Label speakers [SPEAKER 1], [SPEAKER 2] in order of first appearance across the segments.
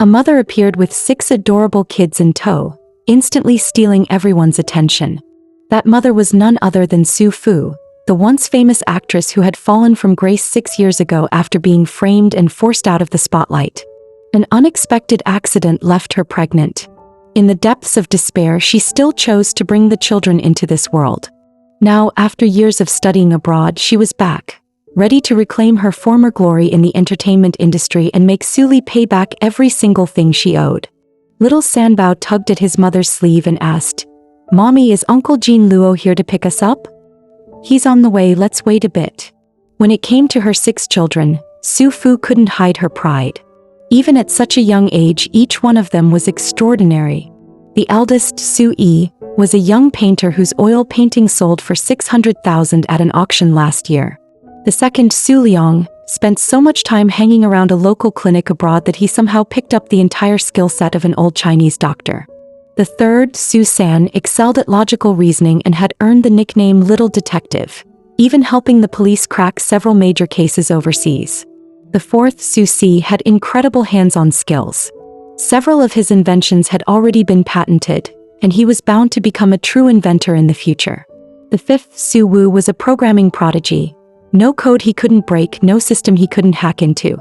[SPEAKER 1] A mother appeared with 6 adorable kids in tow, instantly stealing everyone's attention. That mother was none other than Su Fu, the once famous actress who had fallen from grace 6 years ago after being framed and forced out of the spotlight. An unexpected accident left her pregnant. In the depths of despair, she still chose to bring the children into this world. Now, after years of studying abroad, she was back, ready to reclaim her former glory in the entertainment industry and make Sulie pay back every single thing she owed. Little Sanbao tugged at his mother's sleeve and asked, "Mommy, is Uncle Jin Luo here to pick us up?" "He's on the way, let's wait a bit." When it came to her 6 children, Su Fu couldn't hide her pride. Even at such a young age, each one of them was extraordinary. The eldest, Su Yi, was a young painter whose oil painting sold for 600,000 at an auction last year. The second, Su Liang, spent so much time hanging around a local clinic abroad that he somehow picked up the entire skill set of an old Chinese doctor. The third, Su San, excelled at logical reasoning and had earned the nickname Little Detective, even helping the police crack several major cases overseas. The fourth, Su Si, had incredible hands-on skills. Several of his inventions had already been patented, and he was bound to become a true inventor in the future. The fifth, Su Wu, was a programming prodigy. No code he couldn't break, no system he couldn't hack into.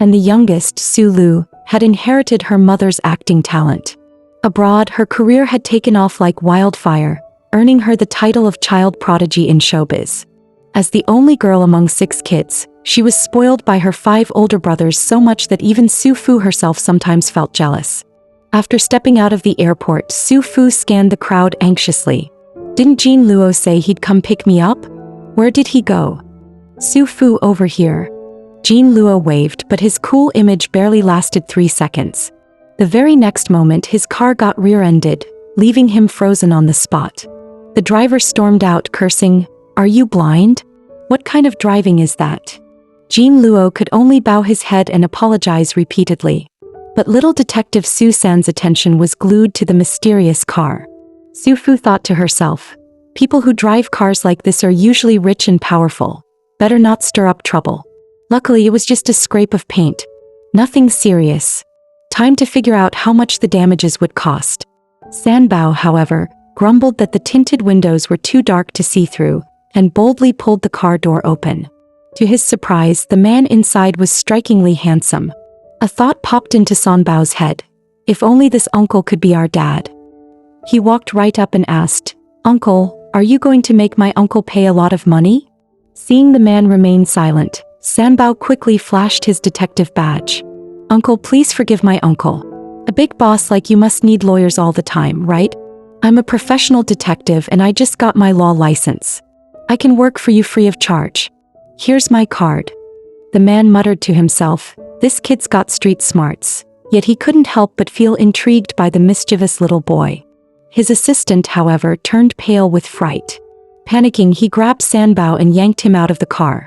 [SPEAKER 1] And the youngest, Su Lu, had inherited her mother's acting talent. Abroad, her career had taken off like wildfire, earning her the title of child prodigy in showbiz. As the only girl among 6 kids, she was spoiled by her 5 older brothers so much that even Su Fu herself sometimes felt jealous. After stepping out of the airport, Su Fu scanned the crowd anxiously. "Didn't Jin Luo say he'd come pick me up? Where did he go?" "Su Fu, over here." Jin Luo waved, but his cool image barely lasted 3 seconds. The very next moment, his car got rear-ended, leaving him frozen on the spot. The driver stormed out, cursing, "Are you blind? What kind of driving is that?" Jin Luo could only bow his head and apologize repeatedly. But little detective Su San's attention was glued to the mysterious car. Su Fu thought to herself, "People who drive cars like this are usually rich and powerful. Better not stir up trouble." Luckily, it was just a scrape of paint. Nothing serious. Time to figure out how much the damages would cost. Sanbao, however, grumbled that the tinted windows were too dark to see through, and boldly pulled the car door open. To his surprise, the man inside was strikingly handsome. A thought popped into Sanbao's head. If only this uncle could be our dad. He walked right up and asked, "Uncle, are you going to make my uncle pay a lot of money?" Seeing the man remain silent, Sanbao quickly flashed his detective badge. "Uncle, please forgive my uncle. A big boss like you must need lawyers all the time, right? I'm a professional detective and I just got my law license. I can work for you free of charge. Here's my card." The man muttered to himself, "This kid's got street smarts," yet he couldn't help but feel intrigued by the mischievous little boy. His assistant, however, turned pale with fright. Panicking, he grabbed Sanbao and yanked him out of the car.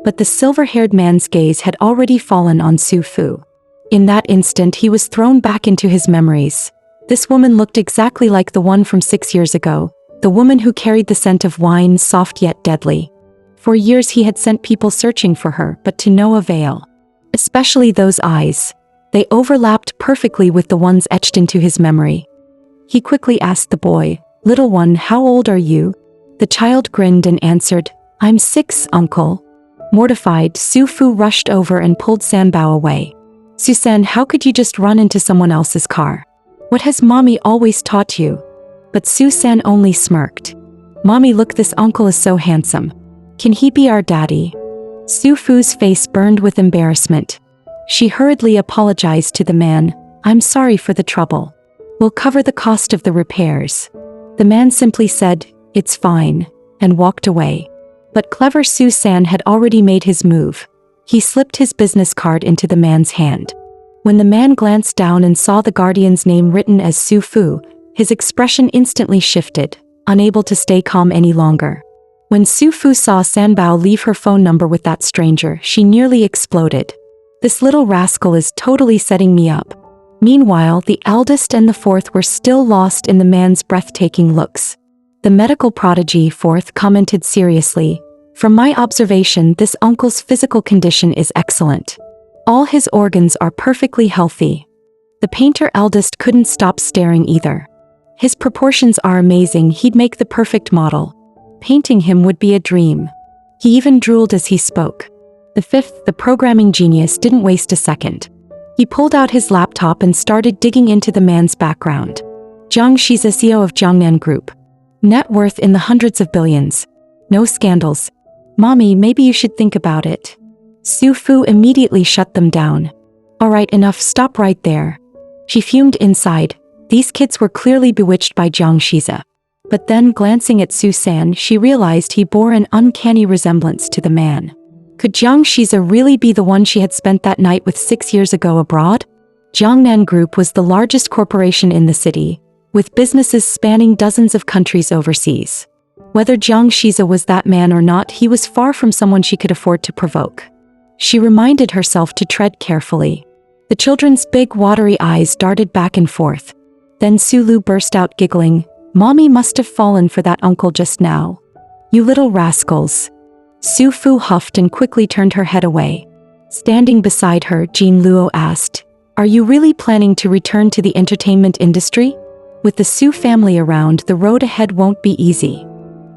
[SPEAKER 1] But the silver-haired man's gaze had already fallen on Su Fu. In that instant, he was thrown back into his memories. This woman looked exactly like the one from 6 years ago, the woman who carried the scent of wine, soft yet deadly. For years he had sent people searching for her, but to no avail. Especially those eyes. They overlapped perfectly with the ones etched into his memory. He quickly asked the boy, "Little one, how old are you?" The child grinned and answered, "I'm 6, uncle." Mortified, Su Fu rushed over and pulled Sanbao away. "Susan, how could you just run into someone else's car? What has mommy always taught you?" But Susan only smirked. "Mommy, look, this uncle is so handsome. Can he be our daddy?" Su Fu's face burned with embarrassment. She hurriedly apologized to the man. "I'm sorry for the trouble. We'll cover the cost of the repairs." The man simply said, "It's fine," and walked away. But clever Su San had already made his move. He slipped his business card into the man's hand. When the man glanced down and saw the guardian's name written as Su Fu, his expression instantly shifted, unable to stay calm any longer. When Su Fu saw Sanbao leave her phone number with that stranger, she nearly exploded. "This little rascal is totally setting me up." Meanwhile, the eldest and the fourth were still lost in the man's breathtaking looks. The medical prodigy, fourth, commented seriously, "From my observation, this uncle's physical condition is excellent. All his organs are perfectly healthy. The painter eldest couldn't stop staring either. His proportions are amazing, he'd make the perfect model. Painting him would be a dream. He even drooled as he spoke. The fifth, the programming genius, didn't waste a second. He pulled out his laptop and started digging into the man's background. Jiang, she's a CEO of Jiang Nan Group. Net worth in the hundreds of billions. No scandals. Mommy, maybe you should think about it. Su Fu immediately shut them down. Alright, enough, stop right there. She fumed inside. These kids were clearly bewitched by Jiang Shiza. But then, glancing at Su San, she realized he bore an uncanny resemblance to the man. Could Jiang Shiza really be the one she had spent that night with 6 years ago abroad? Jiang Nan Group was the largest corporation in the city, with businesses spanning dozens of countries overseas. Whether Jiang Shiza was that man or not, he was far from someone she could afford to provoke. She reminded herself to tread carefully. The children's big watery eyes darted back and forth. Then Sulu burst out giggling. Mommy must have fallen for that uncle just now. You little rascals. Su Fu huffed and quickly turned her head away. Standing beside her, Jin Luo asked, "Are you really planning to return to the entertainment industry? With the Su family around, the road ahead won't be easy."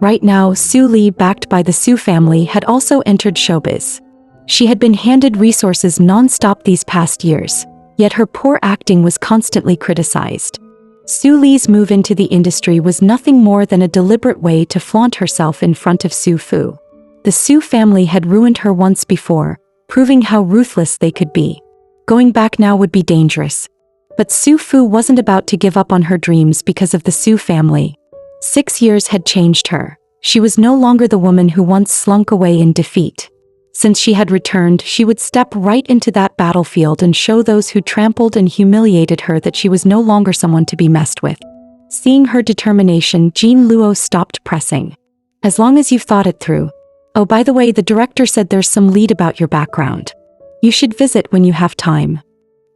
[SPEAKER 1] Right now, Su Li, backed by the Su family, had also entered showbiz. She had been handed resources non-stop these past years, yet her poor acting was constantly criticized. Su Li's move into the industry was nothing more than a deliberate way to flaunt herself in front of Su Fu. The Su family had ruined her once before, proving how ruthless they could be. Going back now would be dangerous. But Su Fu wasn't about to give up on her dreams because of the Su family. 6 years had changed her. She was no longer the woman who once slunk away in defeat. Since she had returned, she would step right into that battlefield and show those who trampled and humiliated her that she was no longer someone to be messed with. Seeing her determination, Jin Luo stopped pressing. As long as you've thought it through. Oh, by the way, the director said there's some lead about your background. You should visit when you have time.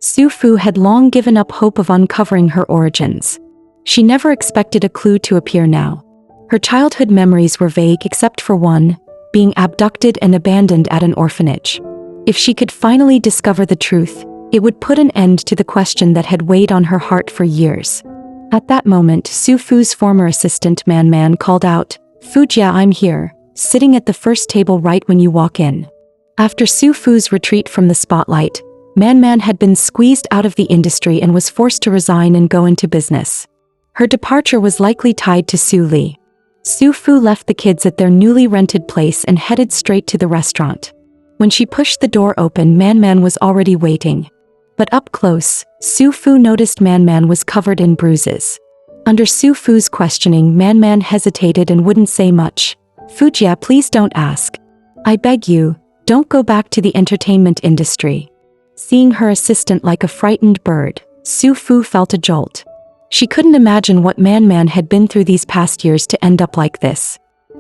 [SPEAKER 1] Su Fu had long given up hope of uncovering her origins. She never expected a clue to appear now. Her childhood memories were vague except for one, being abducted and abandoned at an orphanage. If she could finally discover the truth, it would put an end to the question that had weighed on her heart for years. At that moment, Su Fu's former assistant Man Man called out, "Fujia, I'm here, sitting at the first table right when you walk in." After Su Fu's retreat from the spotlight, Man Man had been squeezed out of the industry and was forced to resign and go into business. Her departure was likely tied to Su Li. Su Fu left the kids at their newly rented place and headed straight to the restaurant. When she pushed the door open, Man Man was already waiting. But up close, Su Fu noticed Man Man was covered in bruises. Under Su Fu's questioning, Man Man hesitated and wouldn't say much. "Fujia, please don't ask. I beg you, don't go back to the entertainment industry." Seeing her assistant like a frightened bird, Su Fu felt a jolt. She couldn't imagine what Man Man had been through these past years to end up like this.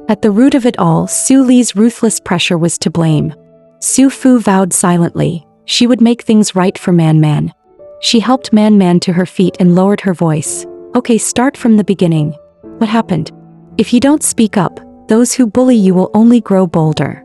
[SPEAKER 1] At the root of it all, Su Li's ruthless pressure was to blame. Su Fu vowed silently she would make things right for Man Man. She helped Man Man to her feet and lowered her voice. "Okay, start from the beginning. What happened? If you don't speak up, those who bully you will only grow bolder."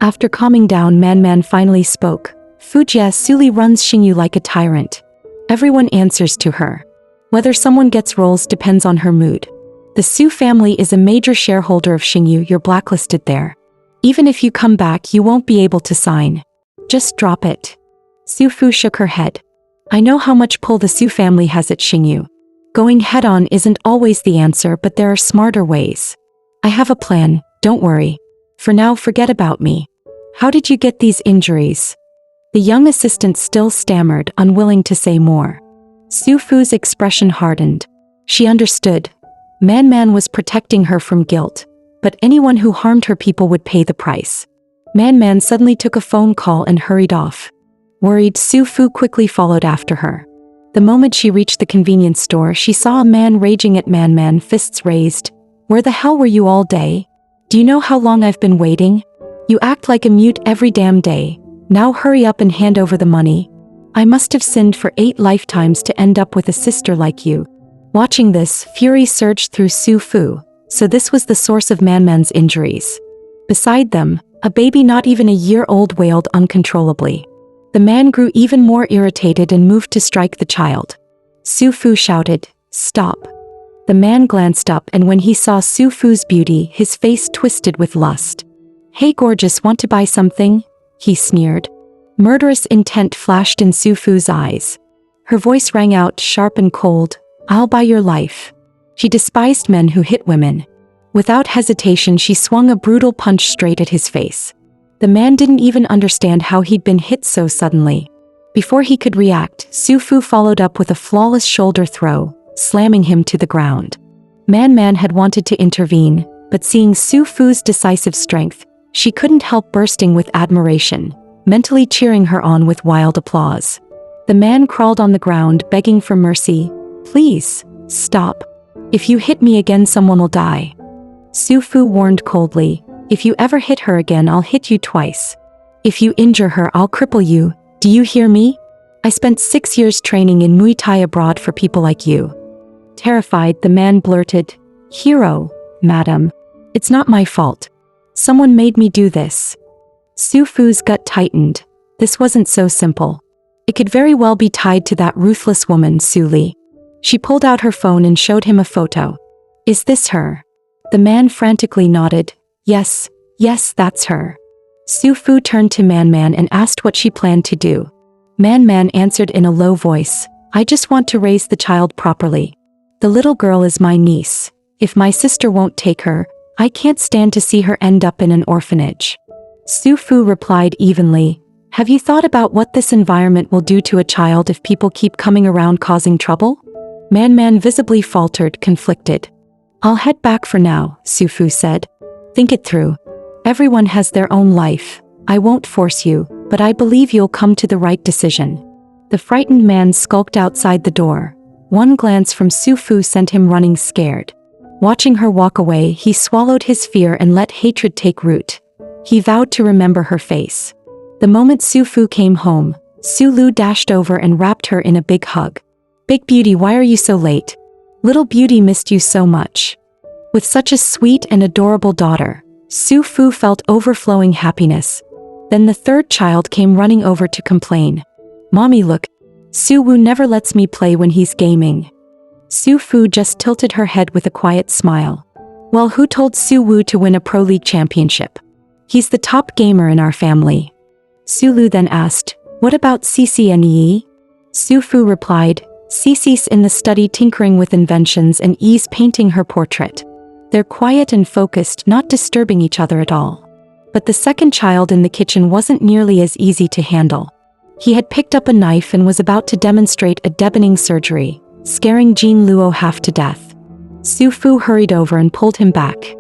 [SPEAKER 1] After calming down, Man Man finally spoke. "Fujia, Suli runs Xingyu like a tyrant. Everyone answers to her. Whether someone gets roles depends on her mood. The Su family is a major shareholder of Xingyu, you're blacklisted there. Even if you come back, you won't be able to sign. Just drop it." Su Fu shook her head. "I know how much pull the Su family has at Xingyu. Going head-on isn't always the answer, but there are smarter ways. I have a plan, don't worry. For now, forget about me. How did you get these injuries?" The young assistant still stammered, unwilling to say more. Su Fu's expression hardened. She understood. Man Man was protecting her from guilt, but anyone who harmed her people would pay the price. Man Man suddenly took a phone call and hurried off. Worried, Su Fu quickly followed after her. The moment she reached the convenience store, she saw a man raging at Man Man, fists raised. "Where the hell were you all day? Do you know how long I've been waiting? You act like a mute every damn day. Now hurry up and hand over the money. I must have sinned for 8 lifetimes to end up with a sister like you." Watching this, fury surged through Su Fu. So this was the source of Man Man's injuries. Beside them, a baby not even a year old wailed uncontrollably. The man grew even more irritated and moved to strike the child. Su Fu shouted, "Stop." The man glanced up, and when he saw Su Fu's beauty, his face twisted with lust. "Hey gorgeous, want to buy something?" he sneered. Murderous intent flashed in Su Fu's eyes. Her voice rang out sharp and cold, "I'll buy your life." She despised men who hit women. Without hesitation, she swung a brutal punch straight at his face. The man didn't even understand how he'd been hit so suddenly. Before he could react, Su Fu followed up with a flawless shoulder throw, slamming him to the ground. Man had wanted to intervene, but seeing Su Fu's decisive strength, she couldn't help bursting with admiration, mentally cheering her on with wild applause. The man crawled on the ground, begging for mercy. "Please, stop. If you hit me again, someone will die." Su Fu warned coldly, "If you ever hit her again, I'll hit you twice. If you injure her, I'll cripple you. Do you hear me? I spent 6 years training in Muay Thai abroad for people like you." Terrified, the man blurted, "Hero, madam. It's not my fault. Someone made me do this." Su Fu's gut tightened. This wasn't so simple. It could very well be tied to that ruthless woman, Sulie. She pulled out her phone and showed him a photo. "Is this her?" The man frantically nodded. Yes, that's her." Su Fu turned to Man and asked what she planned to do. Man answered in a low voice, "I just want to raise the child properly. The little girl is my niece. If my sister won't take her, I can't stand to see her end up in an orphanage." Su Fu replied evenly, "Have you thought about what this environment will do to a child if people keep coming around causing trouble?" Man visibly faltered, conflicted. "I'll head back for now," Su Fu said. "Think it through. Everyone has their own life. I won't force you, but I believe you'll come to the right decision." The frightened man skulked outside the door. One glance from Su Fu sent him running scared. Watching her walk away, he swallowed his fear and let hatred take root. He vowed to remember her face. The moment Su Fu came home, Su Lu dashed over and wrapped her in a big hug. "Big Beauty, why are you so late? Little Beauty missed you so much." With such a sweet and adorable daughter, Su Fu felt overflowing happiness. Then the third child came running over to complain. "Mommy, look. Su Wu never lets me play when he's gaming." Su Fu just tilted her head with a quiet smile. "Well, who told Su Wu to win a Pro League championship? He's the top gamer in our family." Su Lu then asked, "What about CCNE?" Su Fu replied, "Cece's in the study tinkering with inventions and E's painting her portrait. They're quiet and focused, not disturbing each other at all." But the second child in the kitchen wasn't nearly as easy to handle. He had picked up a knife and was about to demonstrate a deadening surgery, scaring Jean Luo half to death. Su Fu hurried over and pulled him back.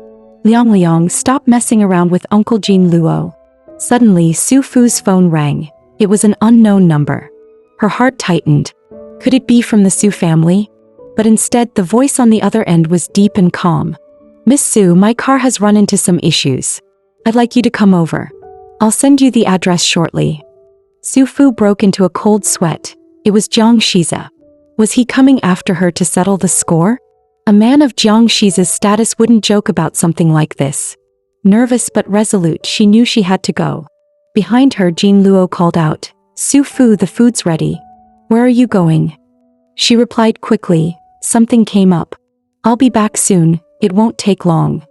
[SPEAKER 1] Liang, stop messing around with Uncle Jean Luo." Suddenly, Su Fu's phone rang. It was an unknown number. Her heart tightened. Could it be from the Su family? But instead, the voice on the other end was deep and calm. "Miss Su, my car has run into some issues. I'd like you to come over. I'll send you the address shortly." Su Fu broke into a cold sweat. It was Jiang Shiza. Was he coming after her to settle the score? A man of Jiang Shiza's status wouldn't joke about something like this. Nervous but resolute, she knew she had to go. Behind her, Jean Luo called out, "Su Fu, the food's ready. Where are you going?" She replied quickly, "Something came up. I'll be back soon, it won't take long."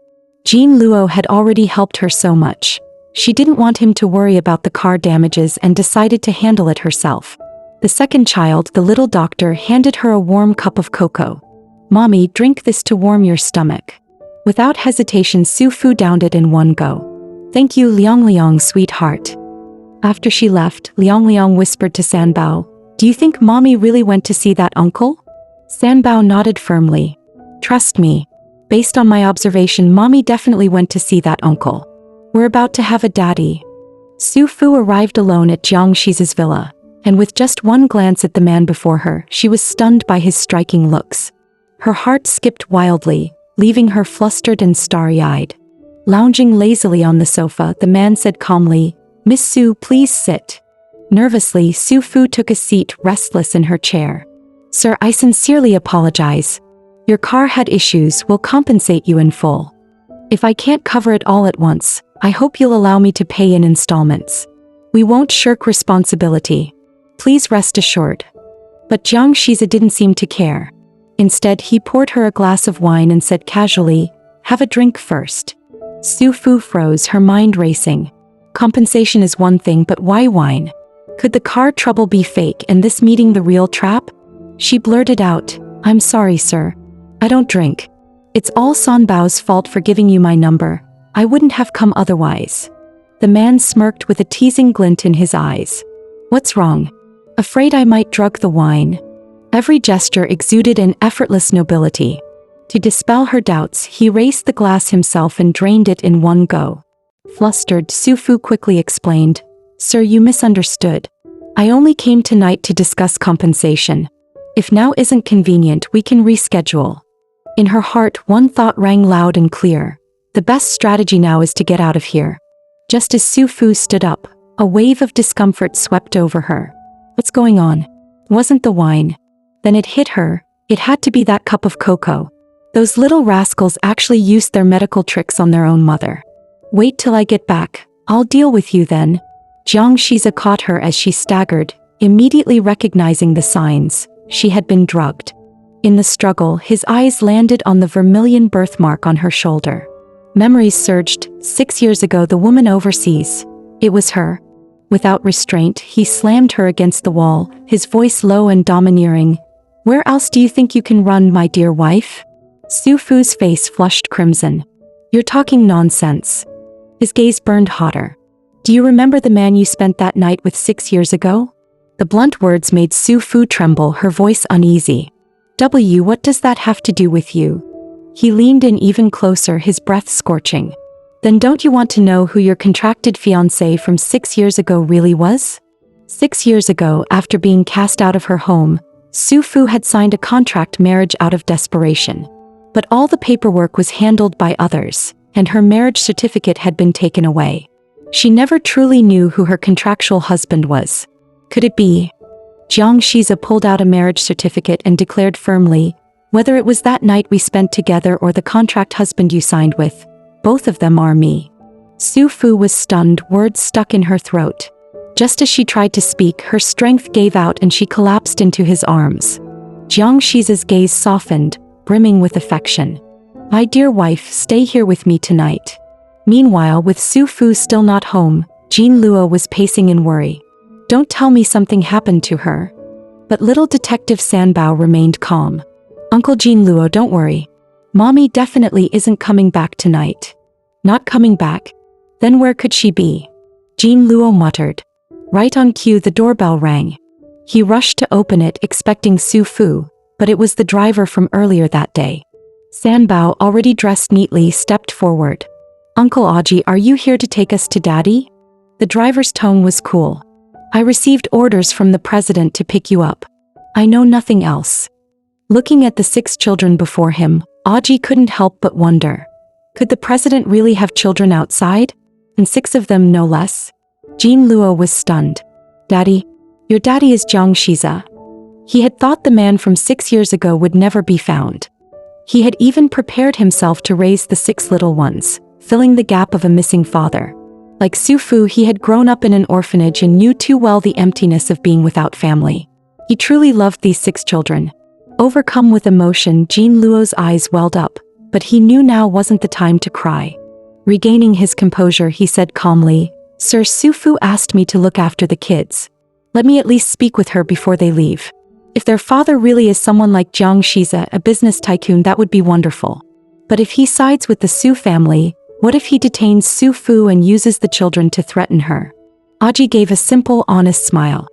[SPEAKER 1] Jean Luo had already helped her so much. She didn't want him to worry about the car damages and decided to handle it herself. The second child, the little doctor, handed her a warm cup of cocoa. "Mommy, drink this to warm your stomach." Without hesitation, Su Fu downed it in one go. "Thank you, Liang, sweetheart." After she left, Liang whispered to Sanbao, "Do you think Mommy really went to see that uncle?" Sanbao nodded firmly. "Trust me. Based on my observation, Mommy definitely went to see that uncle. We're about to have a daddy." Su Fu arrived alone at Jiang Shiza's villa, and with just one glance at the man before her, she was stunned by his striking looks. Her heart skipped wildly, leaving her flustered and starry-eyed. Lounging lazily on the sofa, the man said calmly, "Miss Su, please sit." Nervously, Su Fu took a seat, restless in her chair. "Sir, I sincerely apologize. Your car had issues, we'll compensate you in full. If I can't cover it all at once, I hope you'll allow me to pay in installments." We won't shirk responsibility. Please rest assured. But Jiang Shiza didn't seem to care. Instead, he poured her a glass of wine and said casually, "Have a drink first." Su Fu froze, her mind racing. Compensation is one thing, but why wine? Could the car trouble be fake and this meeting the real trap? She blurted out, "I'm sorry, sir. I don't drink. It's all San Bao's fault for giving you my number. I wouldn't have come otherwise." The man smirked with a teasing glint in his eyes. "What's wrong?" "Afraid I might drug the wine." Every gesture exuded an effortless nobility. To dispel her doubts, he raised the glass himself and drained it in one go. Flustered, Su Fu quickly explained, "Sir, you misunderstood. I only came tonight to discuss compensation. If now isn't convenient, we can reschedule." In her heart, one thought rang loud and clear. The best strategy now is to get out of here. Just as Su Fu stood up, a wave of discomfort swept over her. What's going on? Wasn't the wine. Then it hit her. It had to be that cup of cocoa. Those little rascals actually used their medical tricks on their own mother. "Wait till I get back. I'll deal with you then." Jiang Shiza caught her as she staggered, immediately recognizing the signs. She had been drugged. In the struggle, his eyes landed on the vermilion birthmark on her shoulder. Memories surged. 6 years ago, the woman overseas. It was her. Without restraint, he slammed her against the wall, his voice low and domineering. "Where else do you think you can run, my dear wife?" Su Fu's face flushed crimson. "You're talking nonsense." His gaze burned hotter. "Do you remember the man you spent that night with 6 years ago?" The blunt words made Su Fu tremble, her voice uneasy. What does that have to do with you?" He leaned in even closer, his breath scorching. "Then don't you want to know who your contracted fiancé from 6 years ago really was?" 6 years ago, after being cast out of her home, Su Fu had signed a contract marriage out of desperation. But all the paperwork was handled by others, and her marriage certificate had been taken away. She never truly knew who her contractual husband was. Could it be? Jiang Shiza pulled out a marriage certificate and declared firmly, "Whether it was that night we spent together or the contract husband you signed with, both of them are me." Su Fu was stunned, words stuck in her throat. Just as she tried to speak, her strength gave out and she collapsed into his arms. Jiang Shiza's gaze softened, brimming with affection. "My dear wife, stay here with me tonight." Meanwhile, with Su Fu still not home, Jean Luo was pacing in worry. "Don't tell me something happened to her." But little Detective Sanbao remained calm. "Uncle Jean Luo, don't worry. Mommy definitely isn't coming back tonight." "Not coming back? Then where could she be?" Jean Luo muttered. Right on cue, the doorbell rang. He rushed to open it, expecting Su Fu, but it was the driver from earlier that day. Sanbao, already dressed neatly, stepped forward. "Uncle Aji, are you here to take us to Daddy?" The driver's tone was cool. "I received orders from the president to pick you up. I know nothing else." Looking at the 6 children before him, Aji couldn't help but wonder. Could the president really have children outside? And 6 of them, no less? Jean Luo was stunned. "Daddy? Your daddy is Jiang Shiza." He had thought the man from 6 years ago would never be found. He had even prepared himself to raise the 6 little ones, filling the gap of a missing father. Like Su Fu, he had grown up in an orphanage and knew too well the emptiness of being without family. He truly loved these 6 children. Overcome with emotion, Jean Luo's eyes welled up, but he knew now wasn't the time to cry. Regaining his composure, he said calmly, "Sir, Su Fu asked me to look after the kids. Let me at least speak with her before they leave. If their father really is someone like Jiang Shiza, a business tycoon, that would be wonderful. But if he sides with the Su family, what if he detains Su Fu and uses the children to threaten her?" Aji gave a simple, honest smile.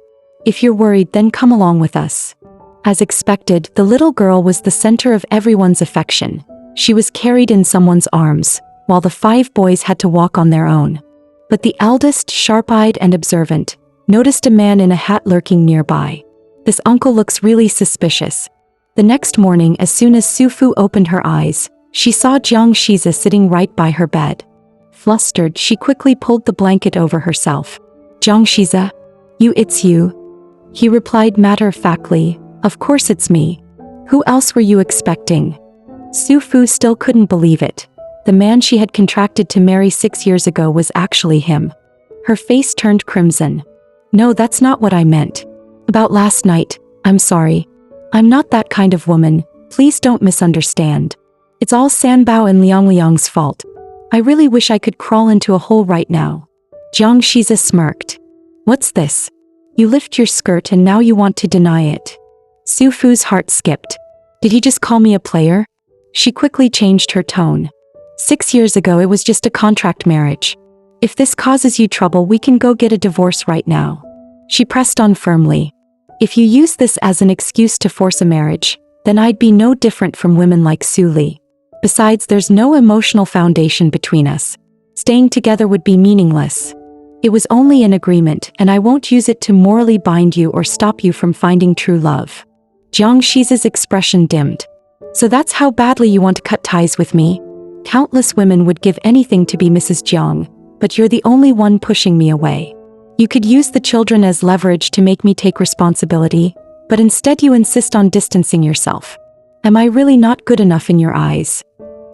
[SPEAKER 1] "If you're worried, then come along with us." As expected, the little girl was the center of everyone's affection. She was carried in someone's arms, while the 5 boys had to walk on their own. But the eldest, sharp-eyed and observant, noticed a man in a hat lurking nearby. "This uncle looks really suspicious." The next morning, as soon as Su Fu opened her eyes, she saw Jiang Shiza sitting right by her bed. Flustered, she quickly pulled the blanket over herself. "Jiang Shiza? It's you?" He replied matter-of-factly, "Of course it's me. Who else were you expecting?" Su Fu still couldn't believe it. The man she had contracted to marry 6 years ago was actually him. Her face turned crimson. No, that's not what I meant. About last night, I'm sorry. I'm not that kind of woman, please don't misunderstand. It's all Sanbao and Liang's fault. I really wish I could crawl into a hole right now. Jiang Shiza smirked. What's this? You lift your skirt and now you want to deny it. Su Fu's heart skipped. Did he just call me a player? She quickly changed her tone. 6 years ago it was just a contract marriage. If this causes you trouble we can go get a divorce right now. She pressed on firmly. If you use this as an excuse to force a marriage, then I'd be no different from women like Sulie. Besides, there's no emotional foundation between us. Staying together would be meaningless. It was only an agreement and I won't use it to morally bind you or stop you from finding true love. Jiang Shiza's expression dimmed. So that's how badly you want to cut ties with me? Countless women would give anything to be Mrs. Jiang, but you're the only one pushing me away. You could use the children as leverage to make me take responsibility, but instead you insist on distancing yourself. Am I really not good enough in your eyes?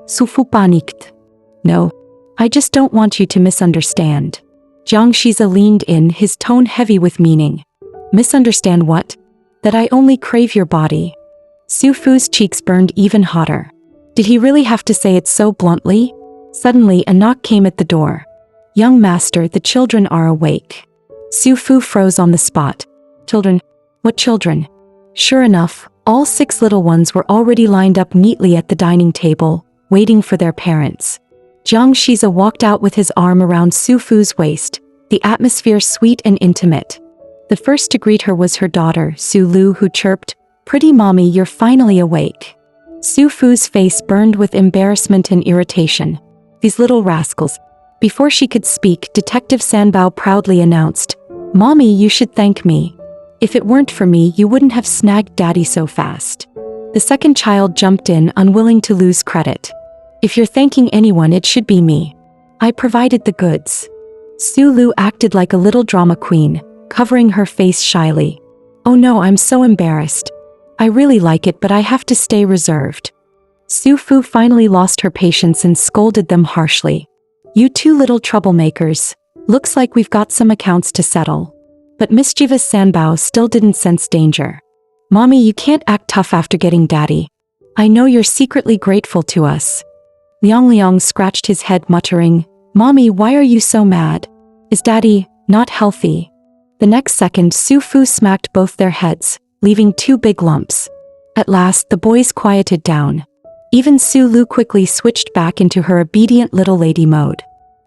[SPEAKER 1] Su Fu panicked. No. I just don't want you to misunderstand. Jiang Shiza leaned in, his tone heavy with meaning. Misunderstand what? That I only crave your body. Su Fu's cheeks burned even hotter. Did he really have to say it so bluntly? Suddenly a knock came at the door. Young master, the children are awake. Su Fu froze on the spot. Children? What children? Sure enough, all 6 little ones were already lined up neatly at the dining table, waiting for their parents. Jiang Shiza walked out with his arm around Su Fu's waist, the atmosphere sweet and intimate. The first to greet her was her daughter, Su Lu, who chirped, "Pretty mommy, you're finally awake." Su Fu's face burned with embarrassment and irritation. These little rascals. Before she could speak, Detective Sanbao proudly announced, "Mommy, you should thank me. If it weren't for me, you wouldn't have snagged Daddy so fast." The second child jumped in, unwilling to lose credit. "If you're thanking anyone, it should be me. I provided the goods." Su Lu acted like a little drama queen, covering her face shyly. "Oh no, I'm so embarrassed. I really like it, but I have to stay reserved." Su Fu finally lost her patience and scolded them harshly. "You two little troublemakers. Looks like we've got some accounts to settle." But mischievous Sanbao still didn't sense danger. "Mommy, you can't act tough after getting Daddy. I know you're secretly grateful to us." Liang scratched his head, muttering, "Mommy, why are you so mad? Is Daddy not healthy?" The next second, Su Fu smacked both their heads, leaving 2 big lumps. At last, the boys quieted down. Even Su Lu quickly switched back into her obedient little lady mode.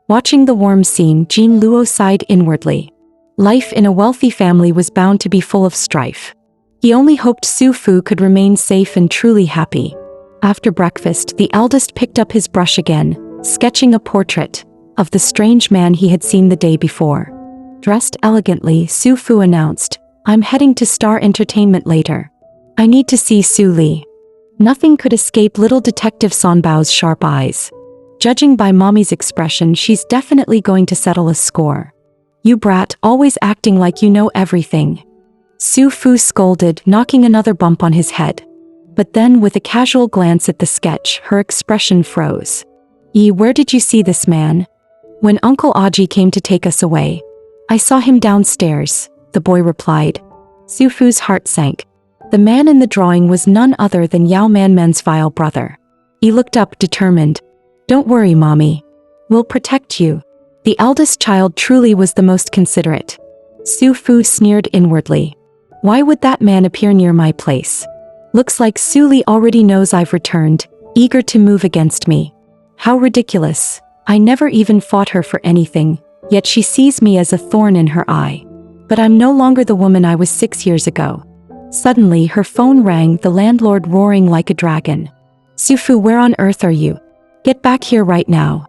[SPEAKER 1] Watching the warm scene, Jin Luo sighed inwardly. Life in a wealthy family was bound to be full of strife. He only hoped Su Fu could remain safe and truly happy. After breakfast, the eldest picked up his brush again, sketching a portrait of the strange man he had seen the day before. Dressed elegantly, Su Fu announced, "I'm heading to Star Entertainment later. I need to see Sulie." Nothing could escape little Detective Sanbao's sharp eyes. Judging by Mommy's expression, she's definitely going to settle a score. "You brat, always acting like you know everything." Su Fu scolded, knocking another bump on his head. But then, with a casual glance at the sketch, her expression froze. Where did you see this man?" "When Uncle Aji came to take us away. I saw him downstairs," the boy replied. Su Fu's heart sank. The man in the drawing was none other than Yao Manman's vile brother. He looked up, determined. "Don't worry, Mommy. We'll protect you." The eldest child truly was the most considerate. Su Fu sneered inwardly. "Why would that man appear near my place? Looks like Sulie already knows I've returned, eager to move against me. How ridiculous. I never even fought her for anything, yet she sees me as a thorn in her eye. But I'm no longer the woman I was 6 years ago." Suddenly, her phone rang, the landlord roaring like a dragon. "Su Fu, where on earth are you? Get back here right now."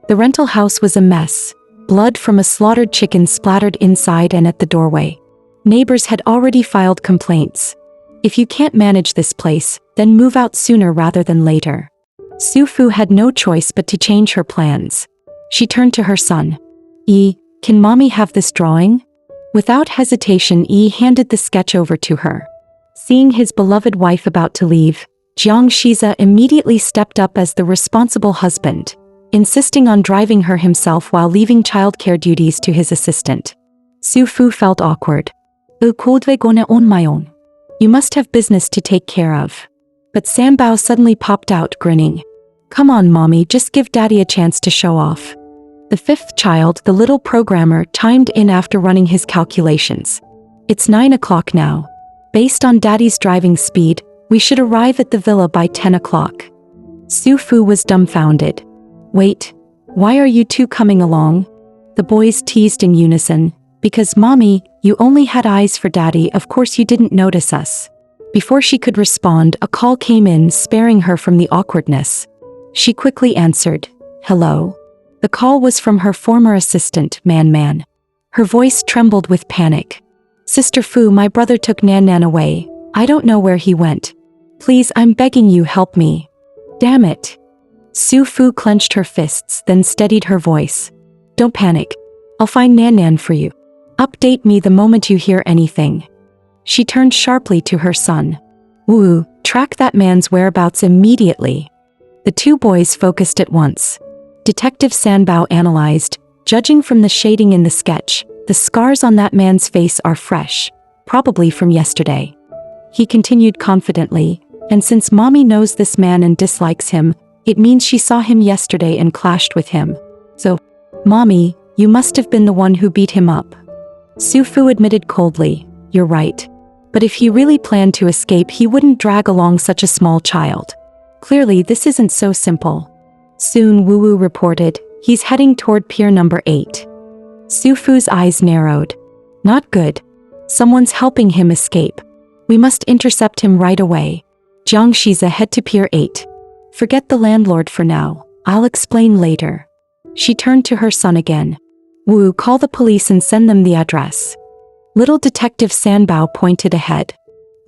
[SPEAKER 1] The rental house was a mess. Blood from a slaughtered chicken splattered inside and at the doorway. Neighbors had already filed complaints. "If you can't manage this place, then move out sooner rather than later." Su Fu had no choice but to change her plans. She turned to her son. Can Mommy have this drawing?" Without hesitation, handed the sketch over to her. Seeing his beloved wife about to leave, Jiang Shiza immediately stepped up as the responsible husband. insisting on driving her himself while leaving childcare duties to his assistant. Su Fu felt awkward. Could go on my own. You must have business to take care of. But Sanbao suddenly popped out, grinning. Come on, mommy, just give daddy a chance to show off. The fifth child, the little programmer, chimed in after running his calculations. It's 9 o'clock now. Based on daddy's driving speed, we should arrive at the villa by 10 o'clock. Su Fu was dumbfounded. Wait, why are you two coming along? The boys teased in unison. Because mommy, you only had eyes for daddy, of course you didn't notice us. Before she could respond, a call came in, sparing her from the awkwardness. She quickly answered. Hello? The call was from her former assistant, Nan Nan. Her voice trembled with panic. Sister Fu, my brother took Nan Nan away. I don't know where he went. Please, I'm begging you, help me. Damn it. Su Fu clenched her fists, then steadied her voice. Don't panic. I'll find Nan Nan for you. Update me the moment you hear anything. She turned sharply to her son. Wu, track that man's whereabouts immediately. The two boys focused at once. Detective Sanbao analyzed. Judging from the shading in the sketch, the scars on that man's face are fresh, probably from yesterday. He continued confidently, and since mommy knows this man and dislikes him, it means she saw him yesterday and clashed with him. So, mommy, you must have been the one who beat him up. Su Fu admitted coldly, you're right. But if he really planned to escape, he wouldn't drag along such a small child. Clearly, this isn't so simple. Soon, Wu Wu reported, he's heading toward pier number 8. Su Fu's eyes narrowed. Not good. Someone's helping him escape. We must intercept him right away. Jiang, she's ahead to pier 8. Forget the landlord for now. I'll explain later. She turned to her son again. Wu, call the police and send them the address. Little Detective Sanbao pointed ahead.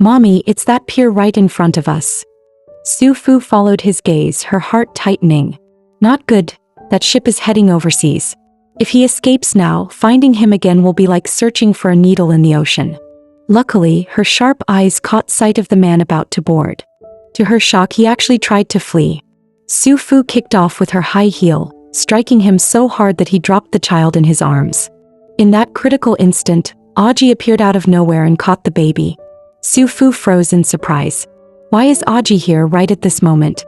[SPEAKER 1] Mommy, it's that pier right in front of us. Su Fu followed his gaze, her heart tightening. Not good. That ship is heading overseas. If he escapes now, finding him again will be like searching for a needle in the ocean. Luckily, her sharp eyes caught sight of the man about to board. To her shock, he actually tried to flee. Su Fu kicked off with her high heel, striking him so hard that he dropped the child in his arms. In that critical instant, Aji appeared out of nowhere and caught the baby. Su Fu froze in surprise. Why is Aji here right at this moment?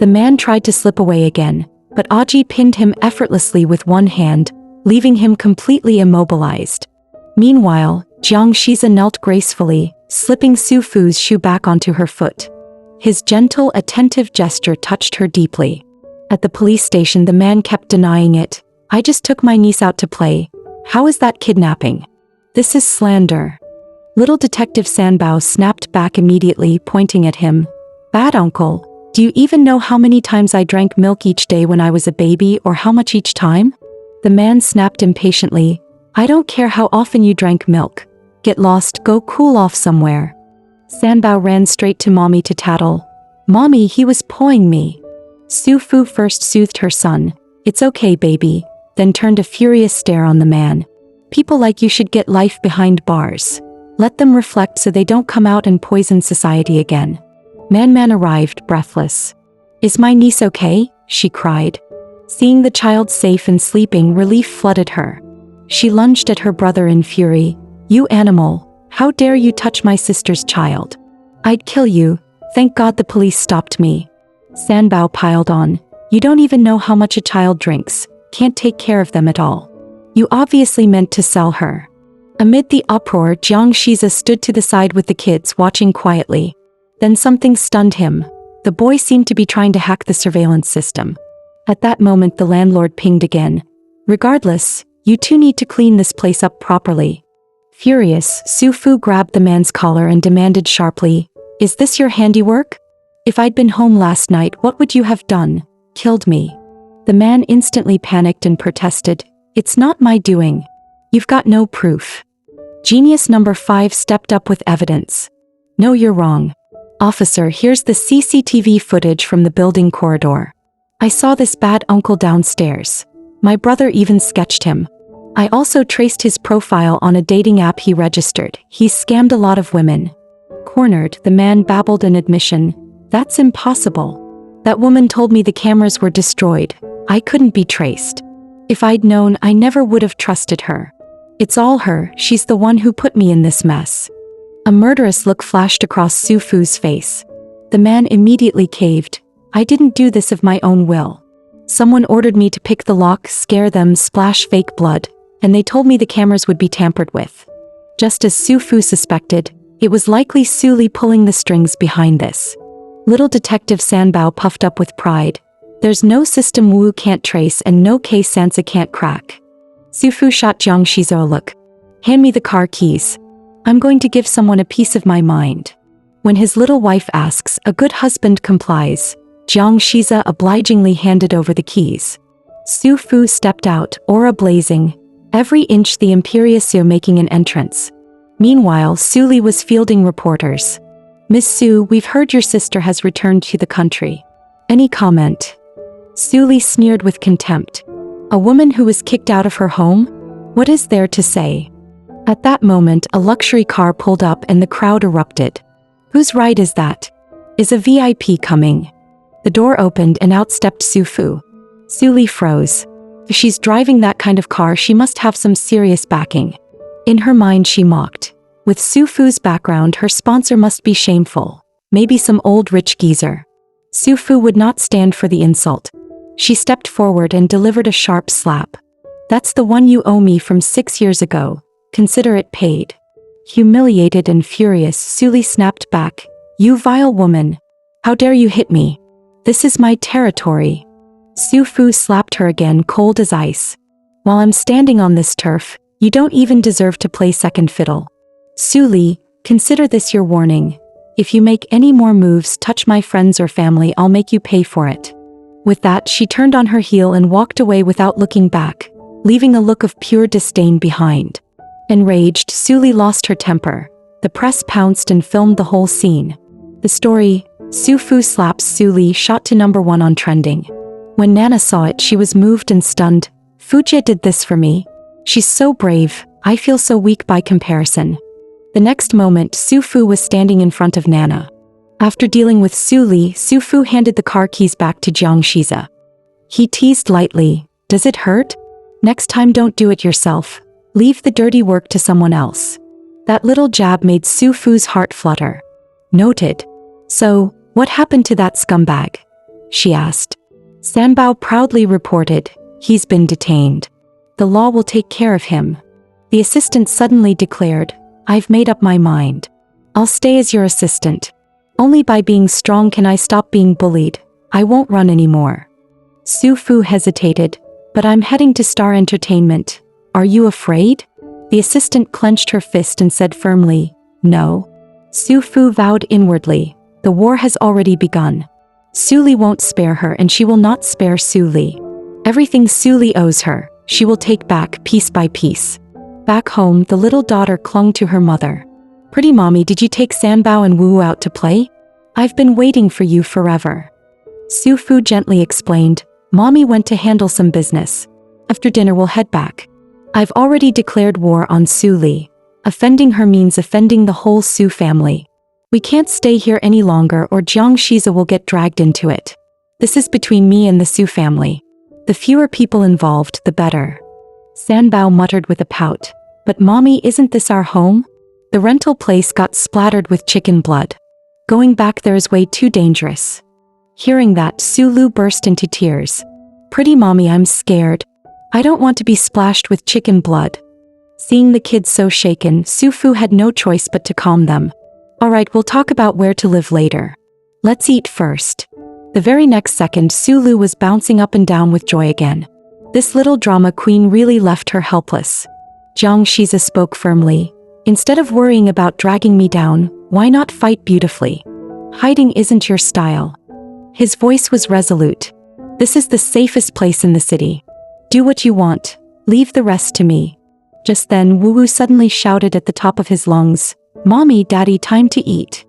[SPEAKER 1] The man tried to slip away again, but Aji pinned him effortlessly with one hand, leaving him completely immobilized. Meanwhile, Jiang Shiza knelt gracefully, slipping Su Fu's shoe back onto her foot. His gentle, attentive gesture touched her deeply. At the police station, the man kept denying it. I just took my niece out to play. How is that kidnapping? This is slander. Little Detective Sanbao snapped back immediately, pointing at him. Bad uncle. Do you even know how many times I drank milk each day when I was a baby, or how much each time? The man snapped impatiently. I don't care how often you drank milk. Get lost, go cool off somewhere. Sanbao ran straight to mommy to tattle. Mommy, he was pawing me. Su Fu first soothed her son. It's okay, baby, then turned a furious stare on the man. People like you should get life behind bars. Let them reflect so they don't come out and poison society again. Nan Nan arrived, breathless. Is my niece okay? She cried. Seeing the child safe and sleeping, relief flooded her. She lunged at her brother in fury. You animal, how dare you touch my sister's child? I'd kill you. Thank God the police stopped me. Sanbao piled on. You don't even know how much a child drinks. Can't take care of them at all. You obviously meant to sell her. Amid the uproar, Jiang Shiza stood to the side with the kids, watching quietly. Then something stunned him. The boy seemed to be trying to hack the surveillance system. At that moment, the landlord pinged again. Regardless, you two need to clean this place up properly. Furious, Su Fu grabbed the man's collar and demanded sharply, Is this your handiwork? If I'd been home last night, what would you have done? Killed me. The man instantly panicked and protested, It's not my doing. You've got no proof. Genius number 5 stepped up with evidence. No, you're wrong. Officer, here's the CCTV footage from the building corridor. I saw this bad uncle downstairs. My brother even sketched him. I also traced his profile on a dating app he registered. He's scammed a lot of women. Cornered, the man babbled an admission. That's impossible. That woman told me the cameras were destroyed. I couldn't be traced. If I'd known, I never would have trusted her. It's all her, she's the one who put me in this mess. A murderous look flashed across Su Fu's face. The man immediately caved. I didn't do this of my own will. Someone ordered me to pick the lock, scare them, splash fake blood, and they told me the cameras would be tampered with. Just as Su Fu suspected, it was likely Sulie pulling the strings behind this. Little Detective Sanbao puffed up with pride. There's no system Wu can't trace and no case Sansa can't crack. Su Fu shot Jiang Shiza a look. Hand me the car keys. I'm going to give someone a piece of my mind. When his little wife asks, a good husband complies. Jiang Shiza obligingly handed over the keys. Su Fu stepped out, aura blazing, every inch the Imperiousio making an entrance. Meanwhile, Sulie was fielding reporters. Miss Su, we've heard your sister has returned to the country. Any comment? Sulie sneered with contempt. A woman who was kicked out of her home? What is there to say? At that moment, a luxury car pulled up and the crowd erupted. Whose ride is that? Is a VIP coming? The door opened and out stepped Su Fu. Sulie froze. If she's driving that kind of car, she must have some serious backing. In her mind, she mocked. With Su Fu's background, her sponsor must be shameful. Maybe some old rich geezer. Su Fu would not stand for the insult. She stepped forward and delivered a sharp slap. That's the one you owe me from 6 years ago. Consider it paid. Humiliated and furious, Sulie snapped back. You vile woman. How dare you hit me? This is my territory. Su Fu slapped her again, cold as ice. While I'm standing on this turf, you don't even deserve to play second fiddle. Sulie, consider this your warning. If you make any more moves, touch my friends or family, I'll make you pay for it. With that, she turned on her heel and walked away without looking back, leaving a look of pure disdain behind. Enraged, Sulie lost her temper. The press pounced and filmed the whole scene. The story, Su Fu slaps Sulie, shot to #1 on trending. When Nana saw it, she was moved and stunned. Fujie did this for me. She's so brave, I feel so weak by comparison. The next moment, Su Fu was standing in front of Nana. After dealing with Sulie, Su Fu handed the car keys back to Jiang Shiza. He teased lightly, does it hurt? Next time don't do it yourself. Leave the dirty work to someone else. That little jab made Su Fu's heart flutter. Noted. So, what happened to that scumbag? She asked. Sanbao proudly reported, he's been detained. The law will take care of him. The assistant suddenly declared, I've made up my mind. I'll stay as your assistant. Only by being strong can I stop being bullied. I won't run anymore. Su Fu hesitated, but I'm heading to Star Entertainment. Are you afraid? The assistant clenched her fist and said firmly, no. Su Fu vowed inwardly, the war has already begun. Sulie won't spare her and she will not spare Sulie. Everything Sulie owes her, she will take back piece by piece. Back home, the little daughter clung to her mother. Pretty mommy, did you take Sanbao and Wu out to play? I've been waiting for you forever. Su Fu gently explained, Mommy went to handle some business. After dinner we'll head back. I've already declared war on Sulie. Offending her means offending the whole Su family. We can't stay here any longer or Jiang Shiza will get dragged into it. This is between me and the Su family. The fewer people involved, the better. Sanbao muttered with a pout. But mommy, isn't this our home? The rental place got splattered with chicken blood. Going back there is way too dangerous. Hearing that, Su Lu burst into tears. Pretty mommy, I'm scared. I don't want to be splashed with chicken blood. Seeing the kids so shaken, Su Fu had no choice but to calm them. Alright, we'll talk about where to live later. Let's eat first. The very next second, Su Lu was bouncing up and down with joy again. This little drama queen really left her helpless. Jiang Shiza spoke firmly. Instead of worrying about dragging me down, why not fight beautifully? Hiding isn't your style. His voice was resolute. This is the safest place in the city. Do what you want. Leave the rest to me. Just then, Wu Wu suddenly shouted at the top of his lungs, Mommy, Daddy, time to eat.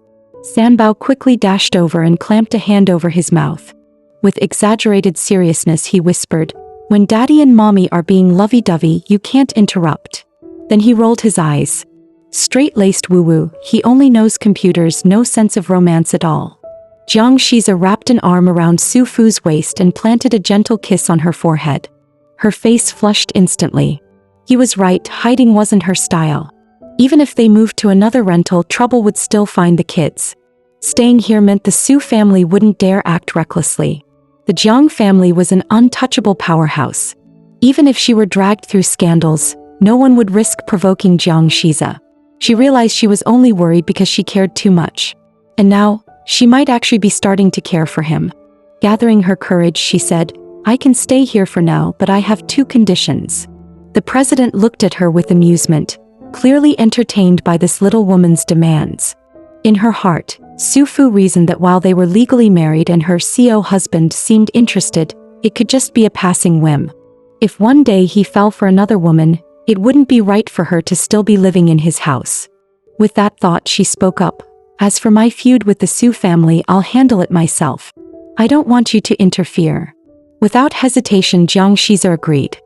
[SPEAKER 1] Sanbao quickly dashed over and clamped a hand over his mouth. With exaggerated seriousness, he whispered, When Daddy and Mommy are being lovey-dovey, you can't interrupt. Then he rolled his eyes. Straight-laced Wu Wu, he only knows computers, no sense of romance at all. Jiang Shiza wrapped an arm around Su Fu's waist and planted a gentle kiss on her forehead. Her face flushed instantly. He was right, hiding wasn't her style. Even if they moved to another rental, trouble would still find the kids. Staying here meant the Su family wouldn't dare act recklessly. The Jiang family was an untouchable powerhouse. Even if she were dragged through scandals, no one would risk provoking Jiang Shiza. She realized she was only worried because she cared too much. And now, she might actually be starting to care for him. Gathering her courage, she said, "I can stay here for now, but I have 2 conditions." The president looked at her with amusement, clearly entertained by this little woman's demands. In her heart, Su Fu reasoned that while they were legally married and her CO husband seemed interested, it could just be a passing whim. If one day he fell for another woman, it wouldn't be right for her to still be living in his house. With that thought, she spoke up. "As for my feud with the Su family, I'll handle it myself. I don't want you to interfere." Without hesitation, Jiang Shiza agreed.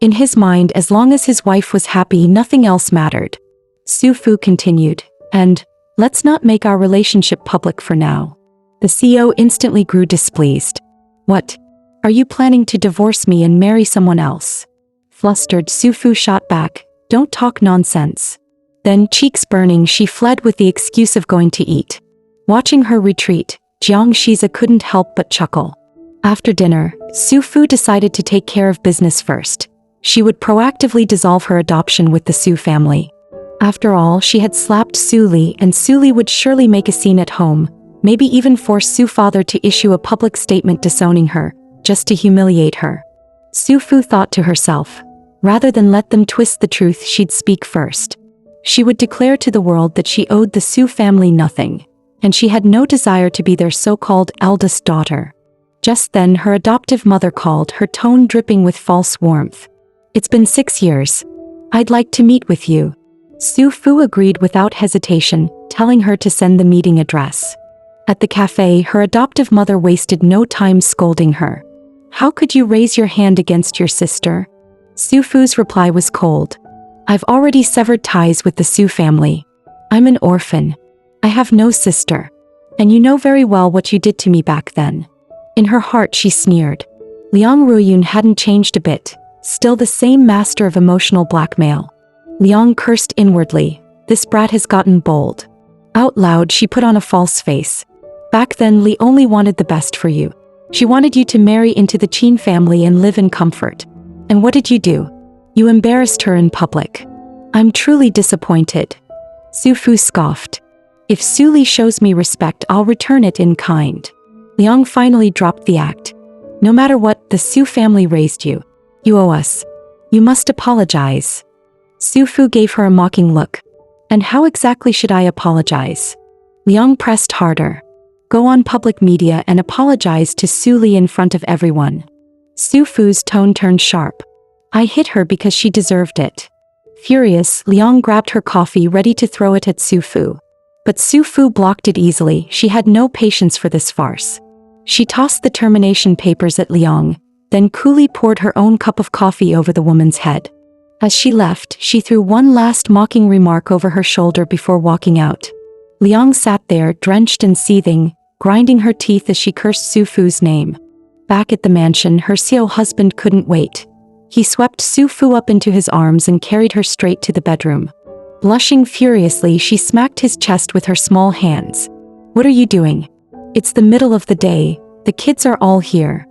[SPEAKER 1] In his mind, as long as his wife was happy, nothing else mattered. Su Fu continued, "And let's not make our relationship public for now." The CO instantly grew displeased. "What? Are you planning to divorce me and marry someone else?" Flustered, Su Fu shot back, "Don't talk nonsense." Then, cheeks burning, she fled with the excuse of going to eat. Watching her retreat, Jiang Shiza couldn't help but chuckle. After dinner, Su Fu decided to take care of business first. She would proactively dissolve her adoption with the Su family. After all, she had slapped Sulie, and Sulie would surely make a scene at home, maybe even force Su father to issue a public statement disowning her, just to humiliate her. Su Fu thought to herself, rather than let them twist the truth, she'd speak first. She would declare to the world that she owed the Su family nothing, and she had no desire to be their so-called eldest daughter. Just then, her adoptive mother called, her tone dripping with false warmth. "It's been 6 years. I'd like to meet with you." Su Fu agreed without hesitation, telling her to send the meeting address. At the cafe, her adoptive mother wasted no time scolding her. "How could you raise your hand against your sister?" Su Fu's reply was cold. "I've already severed ties with the Su family. I'm an orphan. I have no sister. And you know very well what you did to me back then." In her heart, she sneered. Liang Ruyun hadn't changed a bit, still the same master of emotional blackmail. Liang cursed inwardly. This brat has gotten bold. Out loud, she put on a false face. "Back then, Li only wanted the best for you. She wanted you to marry into the Qin family and live in comfort. And what did you do? You embarrassed her in public. I'm truly disappointed." Su Fu scoffed. "If Sulie shows me respect, I'll return it in kind." Liang finally dropped the act. "No matter what, the Su family raised you. You owe us. You must apologize." Su Fu gave her a mocking look. "And how exactly should I apologize?" Liang pressed harder. "Go on public media and apologize to Sulie in front of everyone." Su Fu's tone turned sharp. "I hit her because she deserved it." Furious, Liang grabbed her coffee, ready to throw it at Su Fu. But Su Fu blocked it easily. She had no patience for this farce. She tossed the termination papers at Liang, then coolly poured her own cup of coffee over the woman's head. As she left, she threw one last mocking remark over her shoulder before walking out. Liang sat there, drenched and seething, grinding her teeth as she cursed Su Fu's name. Back at the mansion, her CO husband couldn't wait. He swept Su Fu up into his arms and carried her straight to the bedroom. Blushing furiously, she smacked his chest with her small hands. "What are you doing? It's the middle of the day. The kids are all here."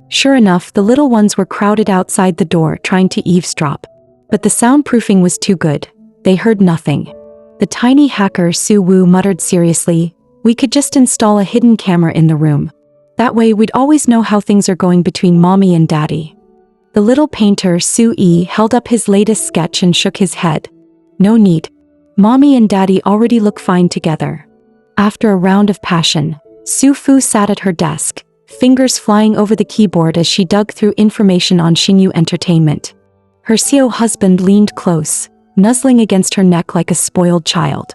[SPEAKER 1] Sure enough, the little ones were crowded outside the door, trying to eavesdrop. But the soundproofing was too good. They heard nothing. The tiny hacker, Su Wu, muttered seriously, "We could just install a hidden camera in the room. That way we'd always know how things are going between mommy and daddy." The little painter, Su Yi, held up his latest sketch and shook his head. "No need. Mommy and daddy already look fine together." After a round of passion, Su Fu sat at her desk, fingers flying over the keyboard as she dug through information on Xinyu Entertainment. Her CO husband leaned close, nuzzling against her neck like a spoiled child.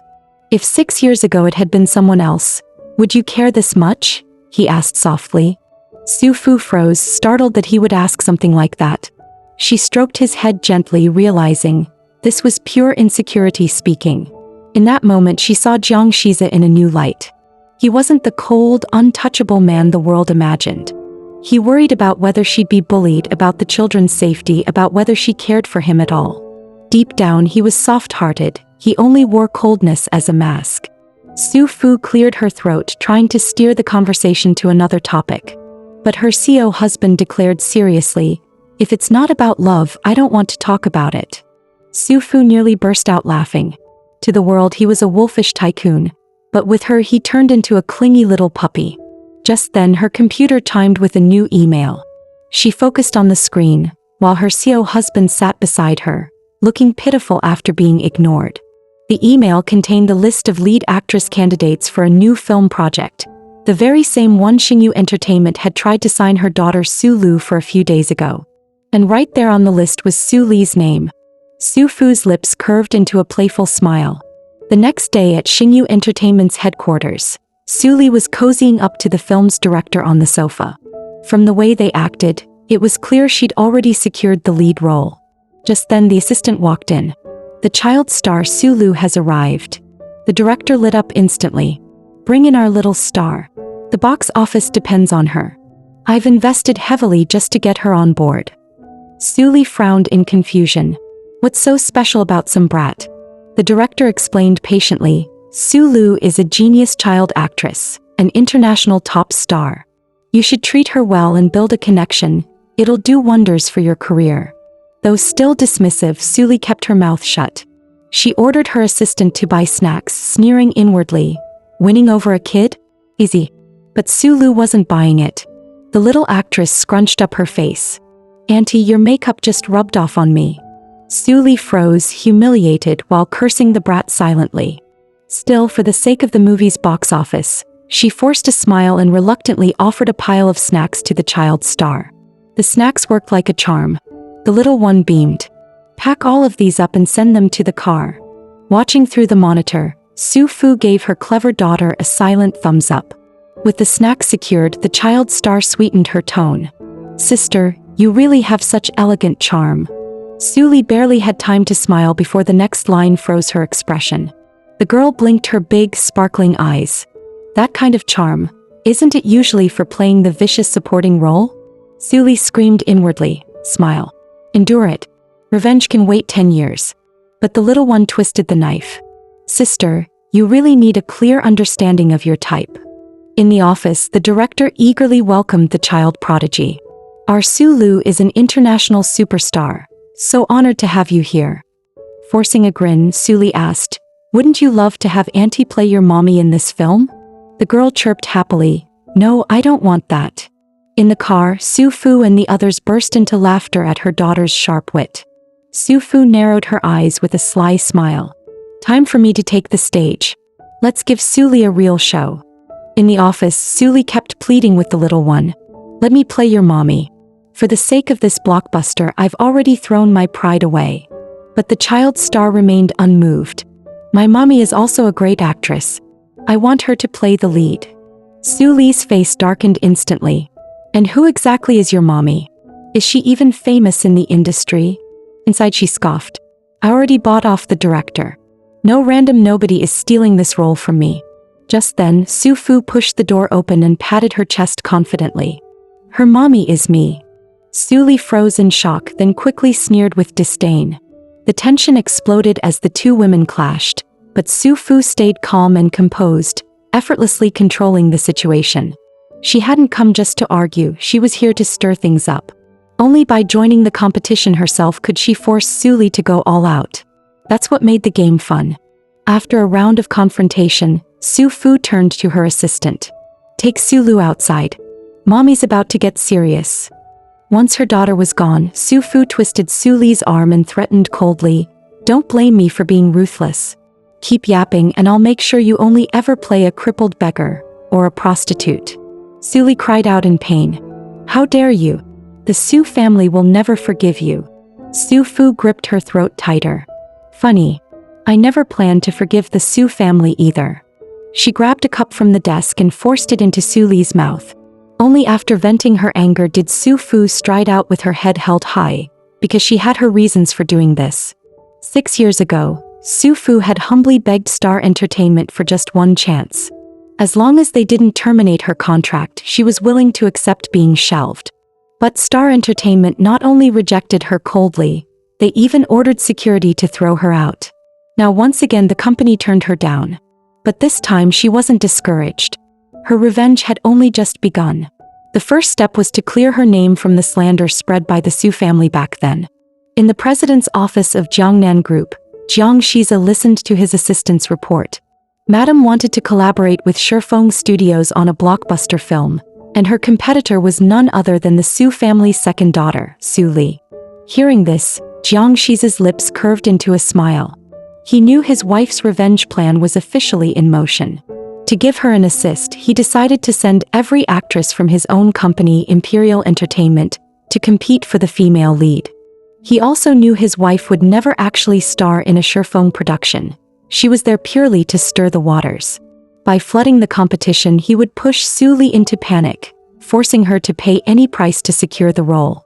[SPEAKER 1] "If 6 years ago it had been someone else, would you care this much?" he asked softly. Su Fu froze, startled that he would ask something like that. She stroked his head gently, realizing this was pure insecurity speaking. In that moment, she saw Jiang Shiza in a new light. He wasn't the cold, untouchable man the world imagined. He worried about whether she'd be bullied, about the children's safety, about whether she cared for him at all. Deep down, he was soft-hearted. He only wore coldness as a mask. Su Fu cleared her throat, trying to steer the conversation to another topic. But her CO husband declared seriously, "If it's not about love, I don't want to talk about it." Su Fu nearly burst out laughing. To the world, he was a wolfish tycoon, but with her he turned into a clingy little puppy. Just then her computer chimed with a new email. She focused on the screen, while her CO husband sat beside her, looking pitiful after being ignored. The email contained the list of lead actress candidates for a new film project, the very same one Xingyu Entertainment had tried to sign her daughter Su Lu for a few days ago. And right there on the list was Su Li's name. Su Fu's lips curved into a playful smile. The next day at Xingyu Entertainment's headquarters, Su Li was cozying up to the film's director on the sofa. From the way they acted, it was clear she'd already secured the lead role. Just then the assistant walked in. "The child star Su Lu has arrived." The director lit up instantly. "Bring in our little star. The box office depends on her. I've invested heavily just to get her on board." Su Li frowned in confusion. "What's so special about some brat?" The director explained patiently, "Su Lu is a genius child actress, an international top star. You should treat her well and build a connection. It'll do wonders for your career." Though still dismissive, Su Li kept her mouth shut. She ordered her assistant to buy snacks, sneering inwardly. Winning over a kid? Easy. But Su Lu wasn't buying it. The little actress scrunched up her face. "Auntie, your makeup just rubbed off on me." Su Li froze, humiliated, while cursing the brat silently. Still, for the sake of the movie's box office, she forced a smile and reluctantly offered a pile of snacks to the child star. The snacks worked like a charm. The little one beamed. "Pack all of these up and send them to the car." Watching through the monitor, Su Fu gave her clever daughter a silent thumbs up. With the snack secured, the child star sweetened her tone. "Sister, you really have such elegant charm." Su Li barely had time to smile before the next line froze her expression. The girl blinked her big, sparkling eyes. "That kind of charm, isn't it usually for playing the vicious supporting role?" Su Li screamed inwardly, "Smile. Endure it. Revenge can wait 10 years. But the little one twisted the knife. "Sister, you really need a clear understanding of your type." In the office, the director eagerly welcomed the child prodigy. "Our Su Lu is an international superstar. So honored to have you here." Forcing a grin, Su Li asked, "Wouldn't you love to have Auntie play your mommy in this film?" The girl chirped happily, "No, I don't want that." In the car, Su Fu and the others burst into laughter at her daughter's sharp wit. Su Fu narrowed her eyes with a sly smile. "Time for me to take the stage. Let's give Su Li a real show." In the office, Su Li kept pleading with the little one. "Let me play your mommy. For the sake of this blockbuster, I've already thrown my pride away." But the child star remained unmoved. "My mommy is also a great actress. I want her to play the lead." Su Li's face darkened instantly. "And who exactly is your mommy? Is she even famous in the industry?" Inside she scoffed. "I already bought off the director. No random nobody is stealing this role from me." Just then, Su Fu pushed the door open and patted her chest confidently. "Her mommy is me." Su Li froze in shock, then quickly sneered with disdain. The tension exploded as the two women clashed, but Su Fu stayed calm and composed, effortlessly controlling the situation. She hadn't come just to argue, she was here to stir things up. Only by joining the competition herself could she force Su Li to go all out. That's what made the game fun. After a round of confrontation, Su Fu turned to her assistant. "Take Su Lu outside. Mommy's about to get serious." Once her daughter was gone, Su Fu twisted Su Li's arm and threatened coldly, "Don't blame me for being ruthless. Keep yapping and I'll make sure you only ever play a crippled beggar, or a prostitute." Su Li cried out in pain. "How dare you? The Su family will never forgive you." Su Fu gripped her throat tighter. "Funny. I never planned to forgive the Su family either." She grabbed a cup from the desk and forced it into Su Li's mouth. Only after venting her anger did Su Fu stride out with her head held high, because she had her reasons for doing this. 6 years ago, Su Fu had humbly begged Star Entertainment for just one chance. As long as they didn't terminate her contract, she was willing to accept being shelved. But Star Entertainment not only rejected her coldly, they even ordered security to throw her out. Now once again the company turned her down. But this time she wasn't discouraged. Her revenge had only just begun. The first step was to clear her name from the slander spread by the Su family back then. In the president's office of Jiang Nan Group, Jiang Shiza listened to his assistant's report. Madam wanted to collaborate with Shifeng Studios on a blockbuster film, and her competitor was none other than the Su family's second daughter, Sulie. Hearing this, Jiang Shiza's lips curved into a smile. He knew his wife's revenge plan was officially in motion. To give her an assist, he decided to send every actress from his own company, Imperial Entertainment, to compete for the female lead. He also knew his wife would never actually star in a Shifeng production. She was there purely to stir the waters. By flooding the competition, he would push Sulie into panic, forcing her to pay any price to secure the role.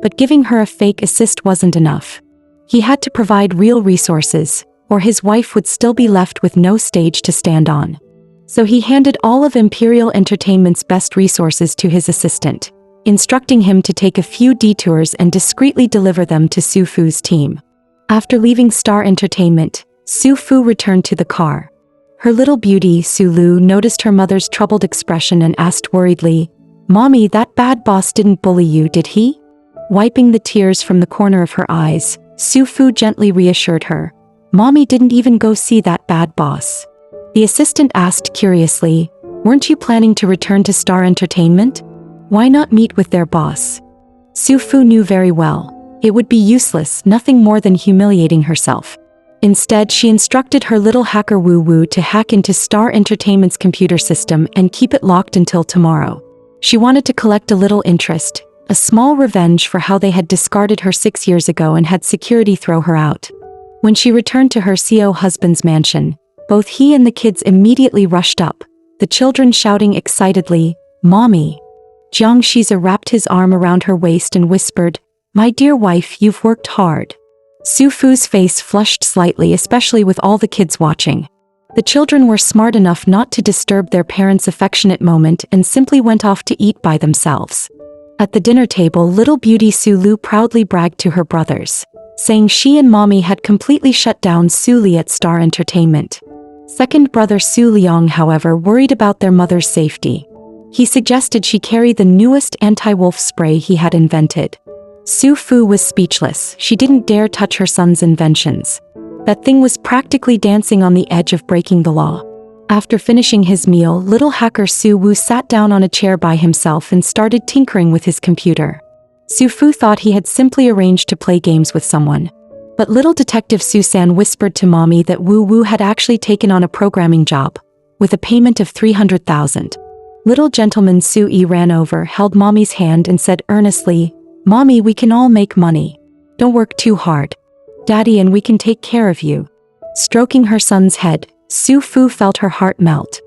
[SPEAKER 1] But giving her a fake assist wasn't enough. He had to provide real resources, or his wife would still be left with no stage to stand on. So he handed all of Imperial Entertainment's best resources to his assistant, instructing him to take a few detours and discreetly deliver them to Su Fu's team. After leaving Star Entertainment, Su Fu returned to the car. Her little beauty, Su Lu, noticed her mother's troubled expression and asked worriedly, "Mommy, that bad boss didn't bully you, did he?" Wiping the tears from the corner of her eyes, Su Fu gently reassured her, "Mommy didn't even go see that bad boss." The assistant asked curiously, "Weren't you planning to return to Star Entertainment? Why not meet with their boss?" Su Fu knew very well. It would be useless, nothing more than humiliating herself. Instead, she instructed her little hacker Wu Wu to hack into Star Entertainment's computer system and keep it locked until tomorrow. She wanted to collect a little interest, a small revenge for how they had discarded her 6 years ago and had security throw her out. When she returned to her CO husband's mansion, both he and the kids immediately rushed up, the children shouting excitedly, "Mommy!" Jiang Shiza wrapped his arm around her waist and whispered, "My dear wife, you've worked hard." Su Fu's face flushed slightly, especially with all the kids watching. The children were smart enough not to disturb their parents' affectionate moment and simply went off to eat by themselves. At the dinner table, little beauty Su Lu proudly bragged to her brothers, saying she and Mommy had completely shut down Sulie at Star Entertainment. Second brother Su Liang, however, worried about their mother's safety. He suggested she carry the newest anti-wolf spray he had invented. Su Fu was speechless. She didn't dare touch her son's inventions. That thing was practically dancing on the edge of breaking the law. After finishing his meal, little hacker Su Wu sat down on a chair by himself and started tinkering with his computer. Su Fu thought he had simply arranged to play games with someone. But little detective Susan whispered to Mommy that Wu Wu had actually taken on a programming job, with a payment of 300,000. Little gentleman Su Yi ran over, held Mommy's hand and said earnestly, "Mommy, we can all make money. Don't work too hard. Daddy and we can take care of you." Stroking her son's head, Su Fu felt her heart melt.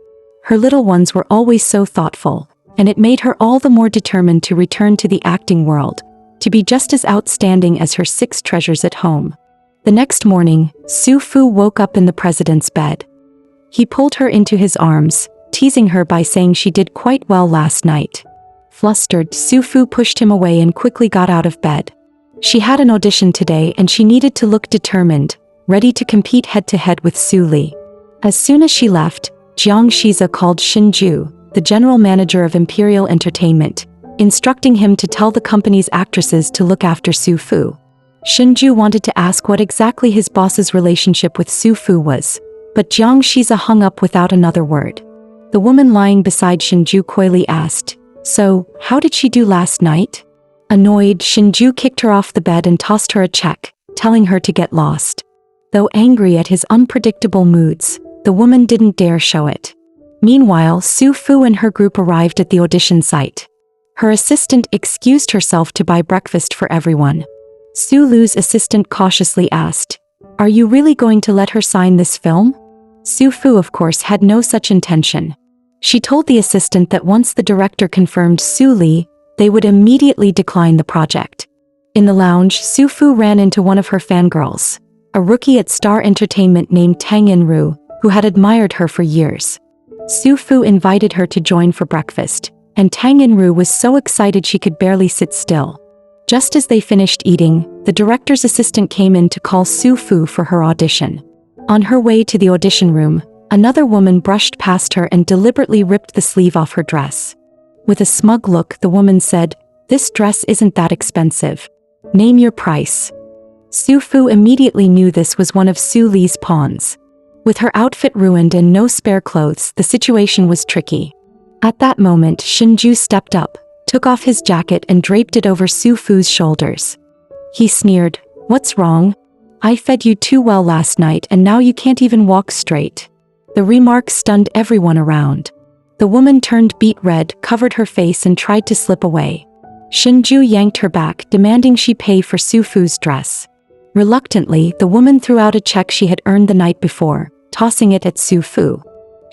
[SPEAKER 1] Her little ones were always so thoughtful, and it made her all the more determined to return to the acting world, to be just as outstanding as her 6 treasures at home. The next morning, Su Fu woke up in the president's bed. He pulled her into his arms, teasing her by saying she did quite well last night. Flustered, Su Fu pushed him away and quickly got out of bed. She had an audition today and she needed to look determined, ready to compete head-to-head with Sulie. As soon as she left, Jiang Shiza called Shinju, the general manager of Imperial Entertainment, instructing him to tell the company's actresses to look after Su Fu. Shinju wanted to ask what exactly his boss's relationship with Su Fu was, but Jiang Shiza hung up without another word. The woman lying beside Shinju coyly asked, "So, how did she do last night?" Annoyed, Shinju kicked her off the bed and tossed her a check, telling her to get lost. Though angry at his unpredictable moods, the woman didn't dare show it. Meanwhile, Su Fu and her group arrived at the audition site. Her assistant excused herself to buy breakfast for everyone. Su Lu's assistant cautiously asked, "Are you really going to let her sign this film?" Su Fu, of course, had no such intention. She told the assistant that once the director confirmed Sulie, they would immediately decline the project. In the lounge, Su Fu ran into one of her fangirls, a rookie at Star Entertainment named Tang Inru, who had admired her for years. Su Fu invited her to join for breakfast, and Tang Inru was so excited she could barely sit still. Just as they finished eating, the director's assistant came in to call Su Fu for her audition. On her way to the audition room, another woman brushed past her and deliberately ripped the sleeve off her dress. With a smug look, the woman said, "This dress isn't that expensive. Name your price." Su Fu immediately knew this was one of Sulie's pawns. With her outfit ruined and no spare clothes, the situation was tricky. At that moment, Shinju stepped up, took off his jacket and draped it over Su Fu's shoulders. He sneered, "What's wrong? I fed you too well last night and now you can't even walk straight." The remark stunned everyone around. The woman turned beet red, covered her face and tried to slip away. Shinju yanked her back, demanding she pay for Su Fu's dress. Reluctantly, the woman threw out a check she had earned the night before, tossing it at Su Fu.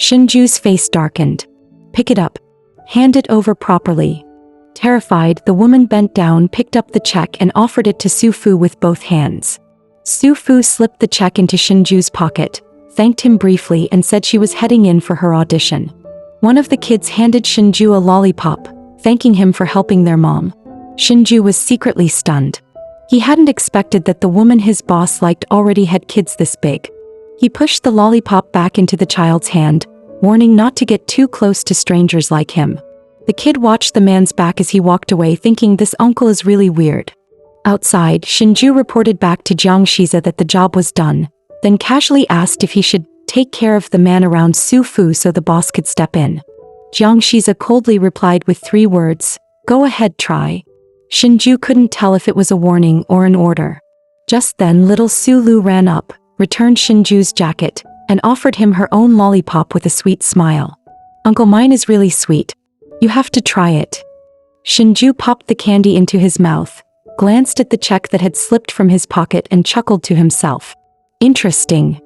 [SPEAKER 1] Shinju's face darkened. "Pick it up. Hand it over properly." Terrified, the woman bent down, picked up the check and offered it to Su Fu with both hands. Su Fu slipped the check into Shinju's pocket, thanked him briefly and said she was heading in for her audition. One of the kids handed Shinju a lollipop, thanking him for helping their mom. Shinju was secretly stunned. He hadn't expected that the woman his boss liked already had kids this big. He pushed the lollipop back into the child's hand, warning not to get too close to strangers like him. The kid watched the man's back as he walked away, thinking this uncle is really weird. Outside, Shinju reported back to Jiang that the job was done, then casually asked if he should take care of the man around Su Fu so the boss could step in. Jiang coldly replied with 3 words, "Go ahead, try." Shinju couldn't tell if it was a warning or an order. Just then little Su Lu ran up, returned Shinju's jacket, and offered him her own lollipop with a sweet smile. "Uncle, mine is really sweet. You have to try it." Shinju popped the candy into his mouth, glanced at the check that had slipped from his pocket and chuckled to himself. Interesting.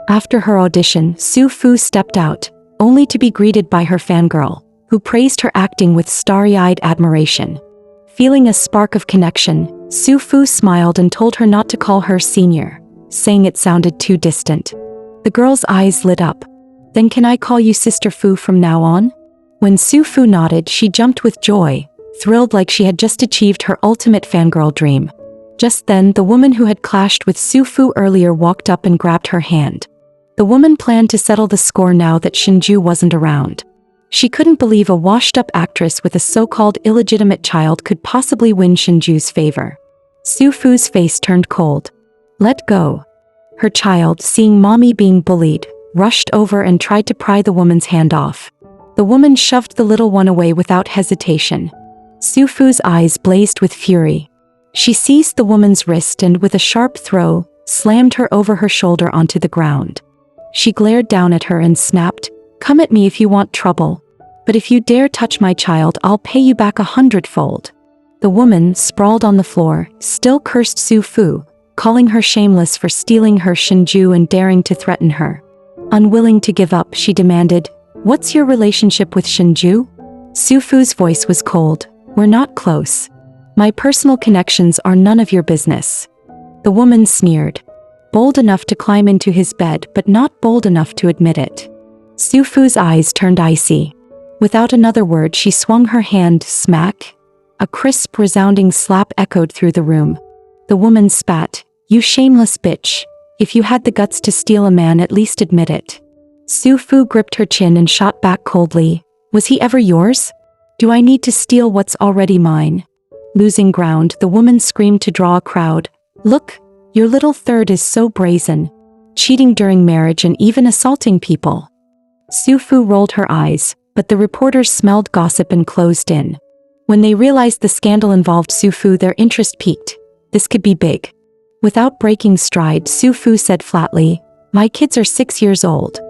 [SPEAKER 1] After her audition, Su Fu stepped out, only to be greeted by her fangirl, who praised her acting with starry-eyed admiration. Feeling a spark of connection, Su Fu smiled and told her not to call her senior, saying it sounded too distant. The girl's eyes lit up. "Then can I call you Sister Fu from now on?" When Su Fu nodded, she jumped with joy, thrilled like she had just achieved her ultimate fangirl dream. Just then, the woman who had clashed with Su Fu earlier walked up and grabbed her hand. The woman planned to settle the score now that Shinju wasn't around. She couldn't believe a washed-up actress with a so-called illegitimate child could possibly win Shinju's favor. Su Fu's face turned cold. "Let go." Her child, seeing mommy being bullied, rushed over and tried to pry the woman's hand off. The woman shoved the little one away without hesitation. Su Fu's eyes blazed with fury. She seized the woman's wrist and, with a sharp throw, slammed her over her shoulder onto the ground. She glared down at her and snapped, "Come at me if you want trouble. But if you dare touch my child, I'll pay you back 100-fold. The woman, sprawled on the floor, still cursed Su Fu, calling her shameless for stealing her Shinju and daring to threaten her. Unwilling to give up, she demanded, "What's your relationship with Shinju?" Su Fu's voice was cold. "We're not close. My personal connections are none of your business." The woman sneered. Bold enough to climb into his bed, but not bold enough to admit it. Su Fu's eyes turned icy. Without another word, she swung her hand, smack. A crisp, resounding slap echoed through the room. The woman spat, "You shameless bitch. If you had the guts to steal a man, at least admit it." Su Fu gripped her chin and shot back coldly, "Was he ever yours? Do I need to steal what's already mine?" Losing ground, the woman screamed to draw a crowd. "Look, your little third is so brazen. Cheating during marriage and even assaulting people." Su Fu rolled her eyes, but the reporters smelled gossip and closed in. When they realized the scandal involved Su Fu, their interest peaked. This could be big. Without breaking stride, Su Fu said flatly, "My kids are 6 years old.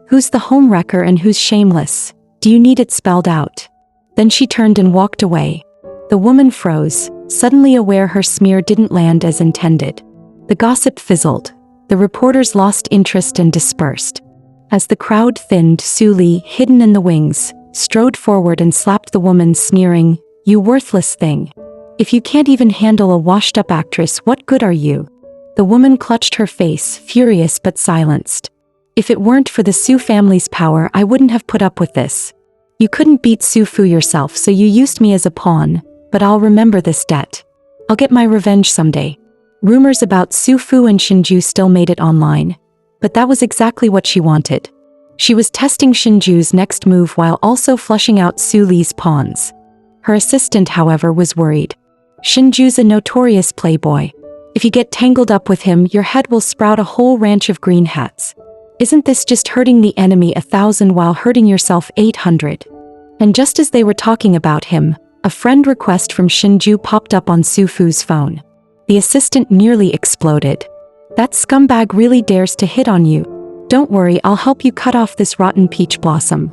[SPEAKER 1] Who's the homewrecker and who's shameless? Do you need it spelled out?" Then she turned and walked away. The woman froze, suddenly aware her smear didn't land as intended. The gossip fizzled. The reporters lost interest and dispersed. As the crowd thinned, Sulie, hidden in the wings, strode forward and slapped the woman, sneering, "You worthless thing. If you can't even handle a washed-up actress, what good are you?" The woman clutched her face, furious but silenced. If it weren't for the Su family's power, I wouldn't have put up with this. You couldn't beat Su Fu yourself, so you used me as a pawn, but I'll remember this debt. I'll get my revenge someday. Rumors about Su Fu and Shinju still made it online, but that was exactly what she wanted. She was testing Shinju's next move while also flushing out Su Li's pawns. Her assistant, however, was worried. Shinju's a notorious playboy. If you get tangled up with him, your head will sprout a whole ranch of green hats. Isn't this just hurting the enemy 1,000 while hurting yourself 800? And just as they were talking about him, a friend request from Shinju popped up on Su Fu's phone. The assistant nearly exploded. That scumbag really dares to hit on you. Don't worry, I'll help you cut off this rotten peach blossom.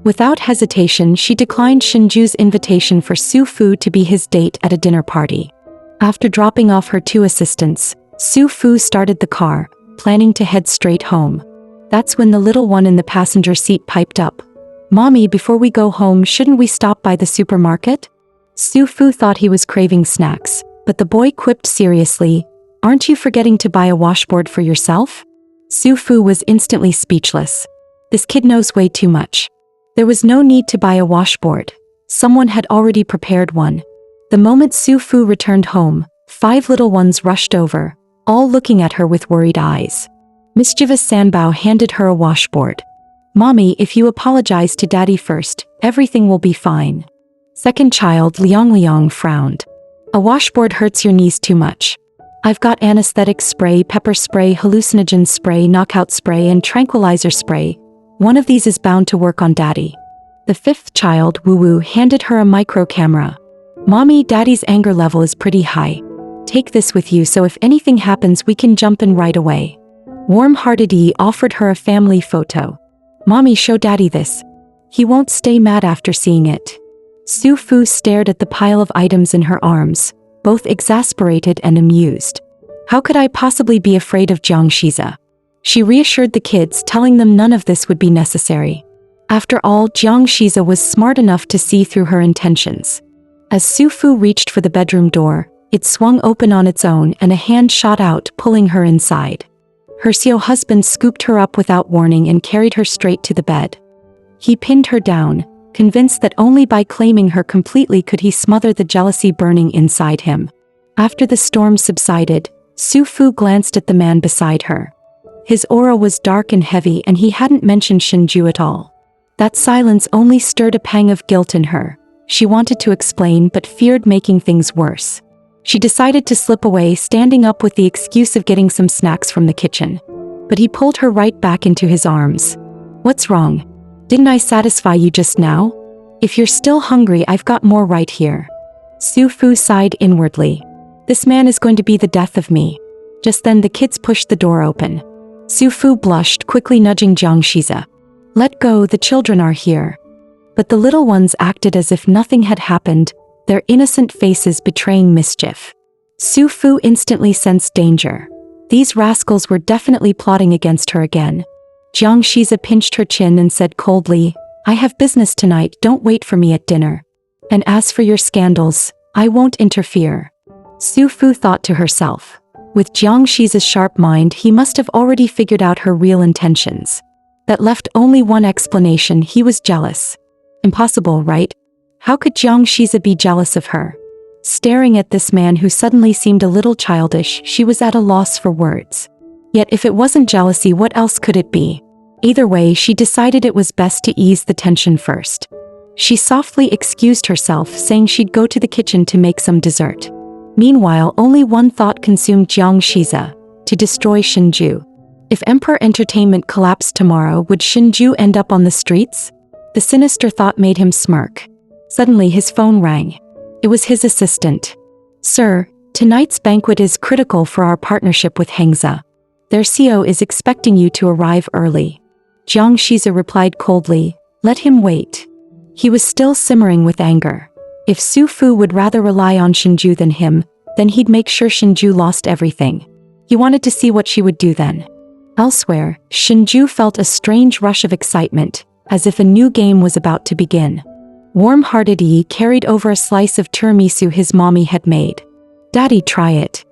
[SPEAKER 1] Without hesitation, she declined Shinju's invitation for Su Fu to be his date at a dinner party. After dropping off her 2 assistants, Su Fu started the car, planning to head straight home. That's when the little one in the passenger seat piped up. "Mommy, before we go home, shouldn't we stop by the supermarket?" Su Fu thought he was craving snacks, but the boy quipped seriously, "Aren't you forgetting to buy a washboard for yourself?" Su Fu was instantly speechless. This kid knows way too much. There was no need to buy a washboard. Someone had already prepared one. The moment Su Fu returned home, 5 little ones rushed over, all looking at her with worried eyes. Mischievous Sanbao handed her a washboard. "Mommy, if you apologize to Daddy first, everything will be fine." Second child Liang frowned. "A washboard hurts your knees too much. I've got anesthetic spray, pepper spray, hallucinogen spray, knockout spray, and tranquilizer spray. One of these is bound to work on Daddy." The 5th child, Wu, handed her a micro camera. "Mommy, Daddy's anger level is pretty high. Take this with you so if anything happens we can jump in right away." Warm-hearted Yi offered her a family photo. "Mommy, show Daddy this. He won't stay mad after seeing it." Su Fu stared at the pile of items in her arms, both exasperated and amused. How could I possibly be afraid of Jiang Shiza? She reassured the kids, telling them none of this would be necessary. After all, Jiang Shiza was smart enough to see through her intentions. As Su Fu reached for the bedroom door, it swung open on its own and a hand shot out, pulling her inside. Her Xiao husband scooped her up without warning and carried her straight to the bed. He pinned her down, convinced that only by claiming her completely could he smother the jealousy burning inside him. After the storm subsided, Su Fu glanced at the man beside her. His aura was dark and heavy, and he hadn't mentioned Shinju at all. That silence only stirred a pang of guilt in her. She wanted to explain but feared making things worse. She decided to slip away, standing up with the excuse of getting some snacks from the kitchen. But he pulled her right back into his arms. "What's wrong? Didn't I satisfy you just now? If you're still hungry, I've got more right here." Su Fu sighed inwardly. "This man is going to be the death of me." Just then the kids pushed the door open. Su Fu blushed, quickly nudging Jiang Shiza. "Let go, the children are here." But the little ones acted as if nothing had happened, their innocent faces betraying mischief. Su Fu instantly sensed danger. These rascals were definitely plotting against her again. Jiang Shiza pinched her chin and said coldly, "I have business tonight, don't wait for me at dinner. And as for your scandals, I won't interfere." Su Fu thought to herself. With Jiang Shiza's sharp mind, he must have already figured out her real intentions. That left only one explanation: he was jealous. Impossible, right? How could Jiang Shiza be jealous of her? Staring at this man who suddenly seemed a little childish, she was at a loss for words. Yet if it wasn't jealousy, what else could it be? Either way, she decided it was best to ease the tension first. She softly excused herself, saying she'd go to the kitchen to make some dessert. Meanwhile, only one thought consumed Jiang Shiza: to destroy Shinju. If Emperor Entertainment collapsed tomorrow, would Shinju end up on the streets? The sinister thought made him smirk. Suddenly his phone rang. It was his assistant. "Sir, tonight's banquet is critical for our partnership with Hengza. Their CEO is expecting you to arrive early." Jiang Shiza replied coldly, "Let him wait." He was still simmering with anger. If Su Fu would rather rely on Shinju than him, then he'd make sure Shinju lost everything. He wanted to see what she would do then. Elsewhere, Shinju felt a strange rush of excitement, as if a new game was about to begin. Warm-hearted Yi carried over a slice of tiramisu his mommy had made. "Daddy, try it."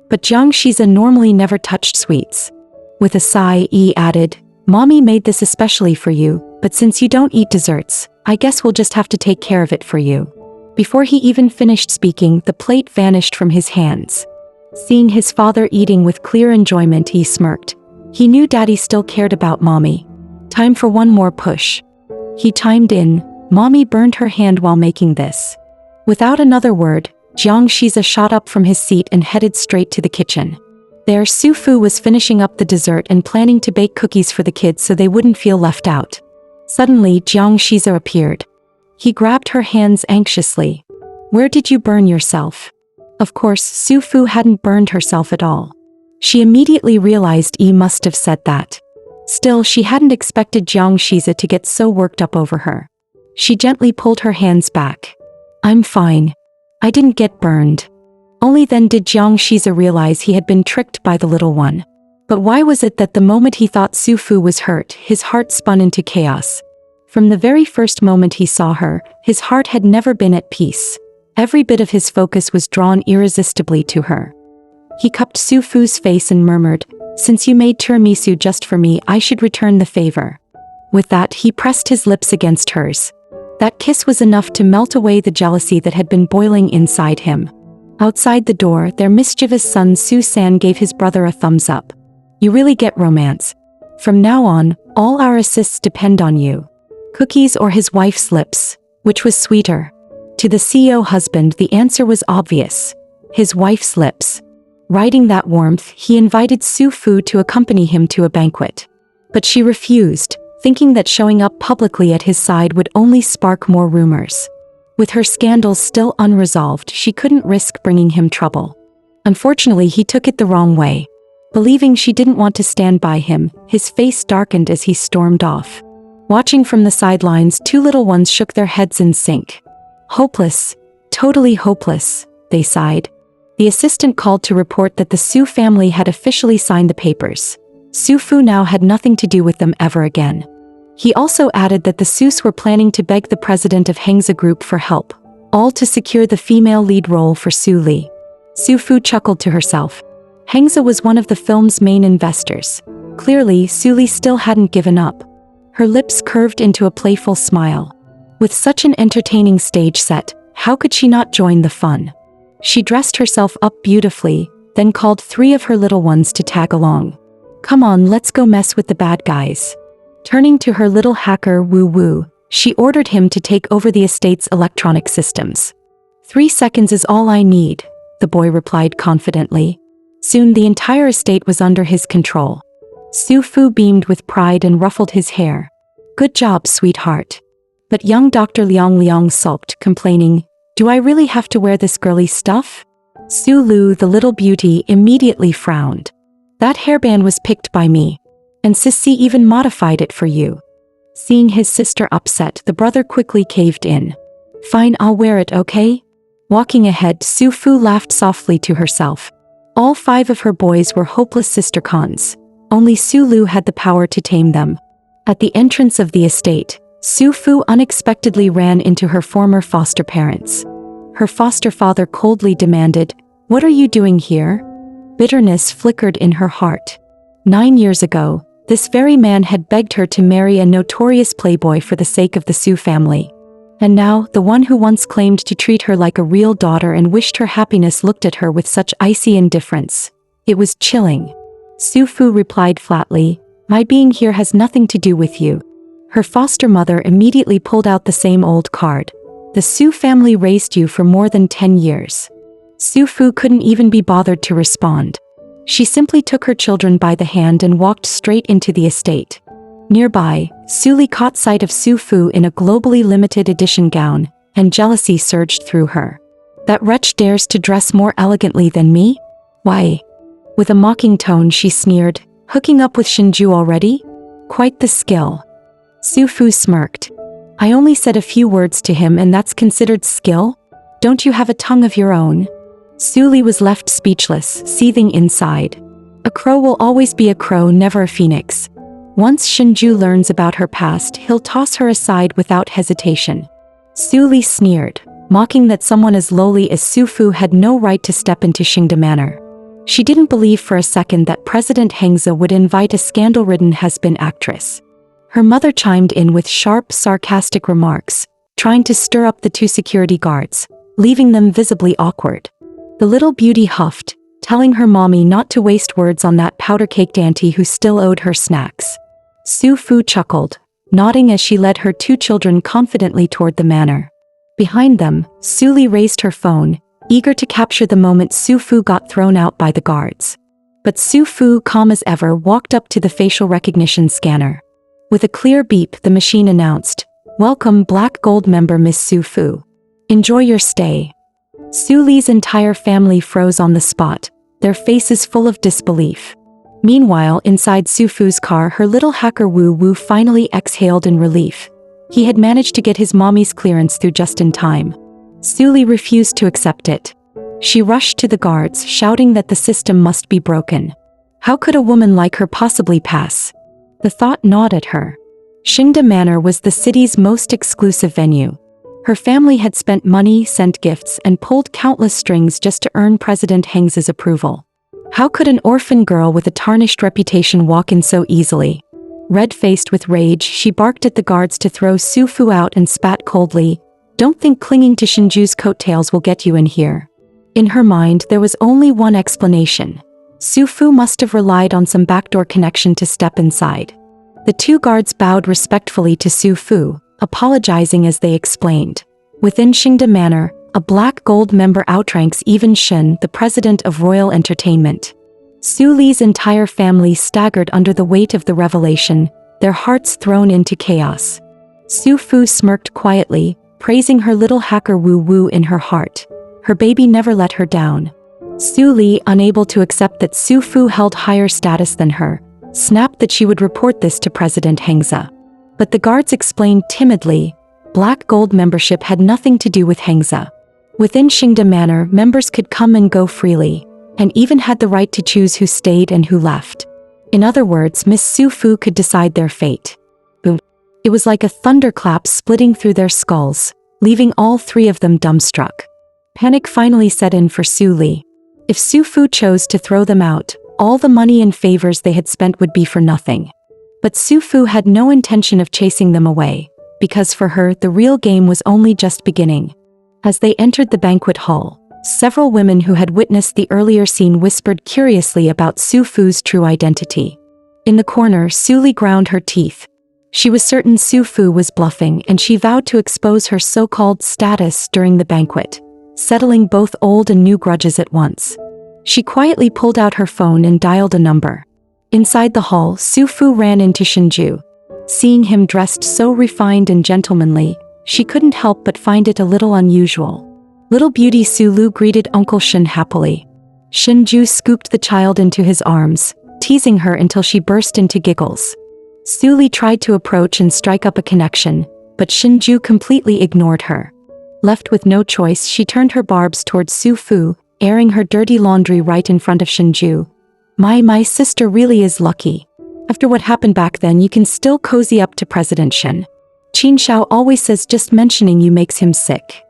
[SPEAKER 1] But Jiang Shiza normally never touched sweets. With a sigh, Yi added, Mommy made this especially for you, but since you don't eat desserts, I guess we'll just have to take care of it for you." Before he even finished speaking, the plate vanished from his hands. Seeing his father eating with clear enjoyment, he smirked. He knew Daddy still cared about Mommy. Time for one more push. He chimed in. Mommy burned her hand while making this. Without another word, Jiang shot up from his seat and headed straight to the kitchen. There, Su Fu was finishing up the dessert and planning to bake cookies for the kids so they wouldn't feel left out. Suddenly, Jiang appeared. He grabbed her hands anxiously. "Where did you burn yourself?" Of course, Su Fu hadn't burned herself at all. She immediately realized he must have said that. Still, she hadn't expected Jiang to get so worked up over her. She gently pulled her hands back. "I'm fine. I didn't get burned." Only then did Jiang realize he had been tricked by the little one. But why was it that the moment he thought Su Fu was hurt, his heart spun into chaos? From the very first moment he saw her, his heart had never been at peace. Every bit of his focus was drawn irresistibly to her. He cupped Su Fu's face and murmured, "Since you made tiramisu just for me, I should return the favor." With that, he pressed his lips against hers. That kiss was enough to melt away the jealousy that had been boiling inside him. Outside the door, their mischievous son Su-san gave his brother a thumbs up. "You really get romance. From now on, all our assists depend on you." Cookies or his wife's lips? Which was sweeter? To the CEO husband, the answer was obvious. His wife's lips. Riding that warmth, he invited Su Fu to accompany him to a banquet. But she refused, thinking that showing up publicly at his side would only spark more rumors. With her scandals still unresolved, she couldn't risk bringing him trouble. Unfortunately, he took it the wrong way. Believing she didn't want to stand by him, his face darkened as he stormed off. Watching from the sidelines, two little ones shook their heads in sync. "Hopeless. Totally hopeless," they sighed. The assistant called to report that the Su family had officially signed the papers. Su Fu now had nothing to do with them ever again. He also added that the Sus were planning to beg the president of Hengza Group for help, all to secure the female lead role for Sulie. Su Fu chuckled to herself. Hengza was one of the film's main investors. Clearly, Sulie still hadn't given up. Her lips curved into a playful smile. With such an entertaining stage set, how could she not join the fun? She dressed herself up beautifully, then called 3 of her little ones to tag along. "Come on, let's go mess with the bad guys." Turning to her little hacker Wu Wu, she ordered him to take over the estate's electronic systems. 3 seconds is all I need, the boy replied confidently. Soon the entire estate was under his control. Su Fu beamed with pride and ruffled his hair. "Good job, sweetheart." But young Dr. Liang sulked, complaining, "Do I really have to wear this girly stuff?" Su Lu, the little beauty, immediately frowned. "That hairband was picked by me. And Sissy even modified it for you." Seeing his sister upset, the brother quickly caved in. "Fine, I'll wear it, okay?" Walking ahead, Su Fu laughed softly to herself. All 5 of her boys were hopeless sister cons. Only Su Lu had the power to tame them. At the entrance of the estate, Su Fu unexpectedly ran into her former foster parents. Her foster father coldly demanded, "What are you doing here?" Bitterness flickered in her heart. 9 years ago, this very man had begged her to marry a notorious playboy for the sake of the Su family. And now, the one who once claimed to treat her like a real daughter and wished her happiness looked at her with such icy indifference. It was chilling. Su Fu replied flatly, "My being here has nothing to do with you." Her foster mother immediately pulled out the same old card. "The Su family raised you for more than 10 years. Su Fu couldn't even be bothered to respond. She simply took her children by the hand and walked straight into the estate. Nearby, Sulie caught sight of Su Fu in a globally limited edition gown, and jealousy surged through her. "That wretch dares to dress more elegantly than me? Why?" With a mocking tone she sneered, "Hooking up with Shinju already? Quite the skill." Su Fu smirked. "I only said a few words to him and that's considered skill? Don't you have a tongue of your own?" Sulie was left speechless, seething inside. A crow will always be a crow, never a phoenix. Once Shinju learns about her past, he'll toss her aside without hesitation. Sulie sneered, mocking that someone as lowly as Su Fu had no right to step into Xingda Manor. She didn't believe for a second that President Hengza would invite a scandal-ridden has-been actress. Her mother chimed in with sharp, sarcastic remarks, trying to stir up the two security guards, leaving them visibly awkward. The little beauty huffed, telling her mommy not to waste words on that powder-caked auntie who still owed her snacks. Su Fu chuckled, nodding as she led her two children confidently toward the manor. Behind them, Sulie raised her phone, eager to capture the moment Su Fu got thrown out by the guards. But Su Fu, calm as ever, walked up to the facial recognition scanner. With a clear beep, the machine announced, "Welcome, Black Gold member Miss Su Fu. Enjoy your stay." Sulie's entire family froze on the spot, their faces full of disbelief. Meanwhile, inside Su Fu's car, her little hacker Wu Wu finally exhaled in relief. He had managed to get his mommy's clearance through just in time. Sulie refused to accept it. She rushed to the guards, shouting that the system must be broken. How could a woman like her possibly pass? The thought gnawed at her. Xingda Manor was the city's most exclusive venue. Her family had spent money, sent gifts, and pulled countless strings just to earn President Hengza's approval. How could an orphan girl with a tarnished reputation walk in so easily? Red-faced with rage, she barked at the guards to throw Su Fu out and spat coldly, "Don't think clinging to Shinju's coattails will get you in here." In her mind, there was only one explanation. Su Fu must have relied on some backdoor connection to step inside. The two guards bowed respectfully to Su Fu, apologizing as they explained. Within Xingda Manor, a Black Gold member outranks even Shen, the president of Royal Entertainment. Sulie's entire family staggered under the weight of the revelation, their hearts thrown into chaos. Su Fu smirked quietly, praising her little hacker Wu Wu in her heart. Her baby never let her down. Sulie, unable to accept that Su Fu held higher status than her, snapped that she would report this to President Hengza. But the guards explained timidly, Black Gold membership had nothing to do with Hengza. Within Xingda Manor, members could come and go freely, and even had the right to choose who stayed and who left. In other words, Miss Su Fu could decide their fate. Boom. It was like a thunderclap splitting through their skulls, leaving all three of them dumbstruck. Panic finally set in for Sulie. If Su Fu chose to throw them out, all the money and favors they had spent would be for nothing. But Su Fu had no intention of chasing them away, because for her, the real game was only just beginning. As they entered the banquet hall, several women who had witnessed the earlier scene whispered curiously about Su Fu's true identity. In the corner, Sulie ground her teeth. She was certain Su Fu was bluffing, and she vowed to expose her so-called status during the banquet, settling both old and new grudges at once. She quietly pulled out her phone and dialed a number. Inside the hall, Su Fu ran into Shinju. Seeing him dressed so refined and gentlemanly, she couldn't help but find it a little unusual. Little beauty Su Lu greeted Uncle Shin happily. Shinju scooped the child into his arms, teasing her until she burst into giggles. Sulie tried to approach and strike up a connection, but Shinju completely ignored her. Left with no choice, she turned her barbs towards Su Fu, airing her dirty laundry right in front of Shinju. My sister really is lucky. After what happened back then, you can still cozy up to President Shen. Qin Shao always says just mentioning you makes him sick."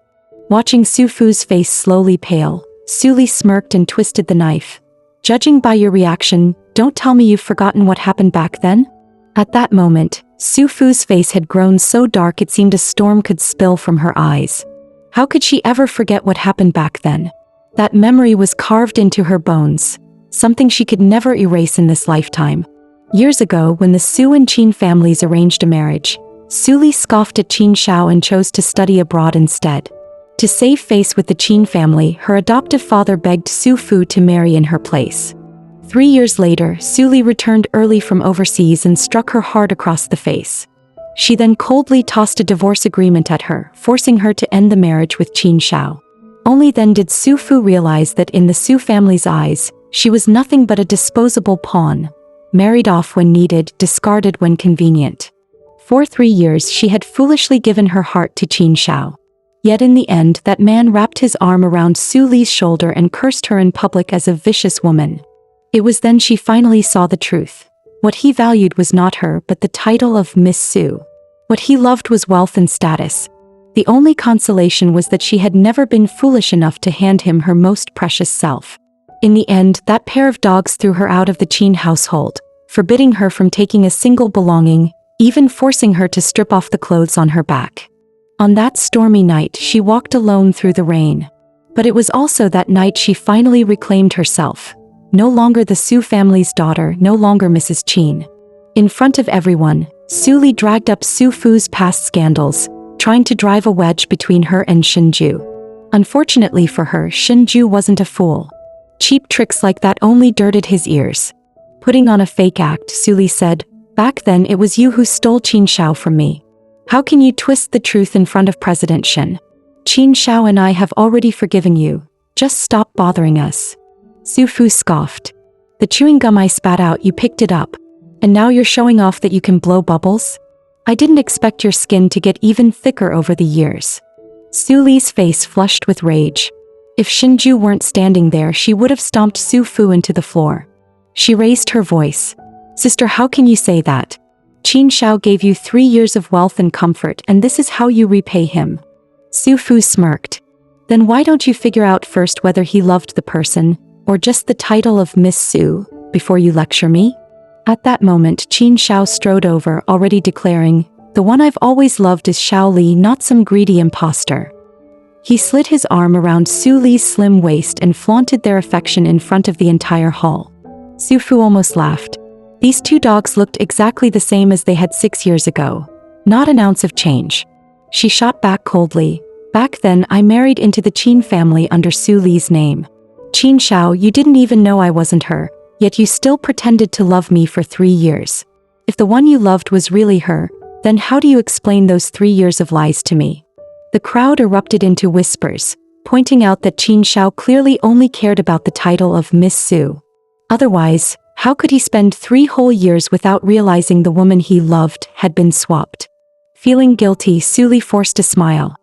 [SPEAKER 1] Watching Su Fu's face slowly pale, Sulie smirked and twisted the knife. "Judging by your reaction, don't tell me you've forgotten what happened back then?" At that moment, Su Fu's face had grown so dark it seemed a storm could spill from her eyes. How could she ever forget what happened back then? That memory was carved into her bones, something she could never erase in this lifetime. Years ago, when the Su and Qin families arranged a marriage, Sulie scoffed at Qin Shao and chose to study abroad instead. To save face with the Qin family, her adoptive father begged Su Fu to marry in her place. 3 years later, Sulie returned early from overseas and struck her hard across the face. She then coldly tossed a divorce agreement at her, forcing her to end the marriage with Qin Shao. Only then did Su Fu realize that in the Su family's eyes, she was nothing but a disposable pawn, married off when needed, discarded when convenient. For 3 years she had foolishly given her heart to Qin Shao. Yet in the end, that man wrapped his arm around Sulie's shoulder and cursed her in public as a vicious woman. It was then she finally saw the truth. What he valued was not her but the title of Miss Su. What he loved was wealth and status. The only consolation was that she had never been foolish enough to hand him her most precious self. In the end, that pair of dogs threw her out of the Qin household, forbidding her from taking a single belonging, even forcing her to strip off the clothes on her back. On that stormy night, she walked alone through the rain. But it was also that night she finally reclaimed herself. No longer the Su family's daughter, no longer Mrs. Qin. In front of everyone, Sulie dragged up Su Fu's past scandals, trying to drive a wedge between her and Shinju. Unfortunately for her, Shinju wasn't a fool. Cheap tricks like that only dirted his ears. Putting on a fake act, Sulie said, "Back then it was you who stole Qin Shao from me. How can you twist the truth in front of President Shen? Qin Shao and I have already forgiven you. Just stop bothering us." Su Fu scoffed. "The chewing gum I spat out, you picked it up. And now you're showing off that you can blow bubbles? I didn't expect your skin to get even thicker over the years." Sulie's face flushed with rage. If Shinju weren't standing there, she would have stomped Su Fu into the floor. She raised her voice. "Sister, how can you say that? Qin Shao gave you 3 years of wealth and comfort, and this is how you repay him." Su Fu smirked. "Then why don't you figure out first whether he loved the person, or just the title of Miss Su, before you lecture me?" At that moment, Qin Shao strode over, already declaring, "The one I've always loved is Shao Li, not some greedy imposter." He slid his arm around Su Li's slim waist and flaunted their affection in front of the entire hall. Su Fu almost laughed. These two dogs looked exactly the same as they had 6 years ago. Not an ounce of change. She shot back coldly. "Back then, I married into the Qin family under Su Li's name. Qin Shao, you didn't even know I wasn't her, yet you still pretended to love me for 3 years. If the one you loved was really her, then how do you explain those 3 years of lies to me?" The crowd erupted into whispers, pointing out that Qin Shao clearly only cared about the title of Miss Su. Otherwise, how could he spend 3 whole years without realizing the woman he loved had been swapped? Feeling guilty, Sulie forced a smile.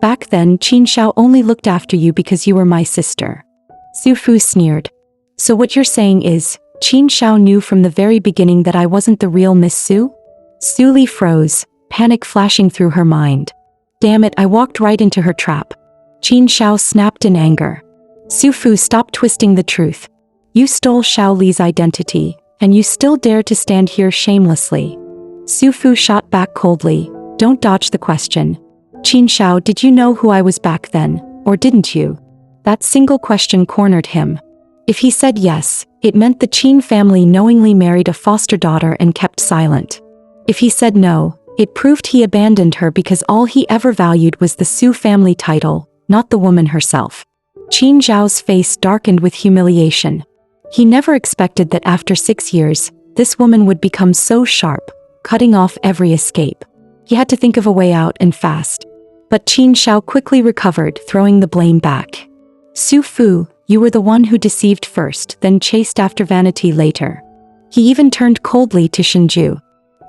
[SPEAKER 1] "Back then, Qin Shao only looked after you because you were my sister." Su Fu sneered. "So what you're saying is, Qin Shao knew from the very beginning that I wasn't the real Miss Su?" Sulie froze, panic flashing through her mind. Damn it, I walked right into her trap. Qin Shao snapped in anger. Su Fu, stop twisting the truth. You stole Shao Li's identity, and you still dare to stand here shamelessly. Su Fu shot back coldly. Don't dodge the question. Qin Shao, did you know who I was back then, or didn't you? That single question cornered him. If he said yes, it meant the Qin family knowingly married a foster daughter and kept silent. If he said no, it proved he abandoned her because all he ever valued was the Su family title, not the woman herself. Qin Zhao's face darkened with humiliation. He never expected that after 6 years, this woman would become so sharp, cutting off every escape. He had to think of a way out and fast. But Qin Shao quickly recovered, throwing the blame back. Su Fu, you were the one who deceived first, then chased after vanity later. He even turned coldly to Shinju.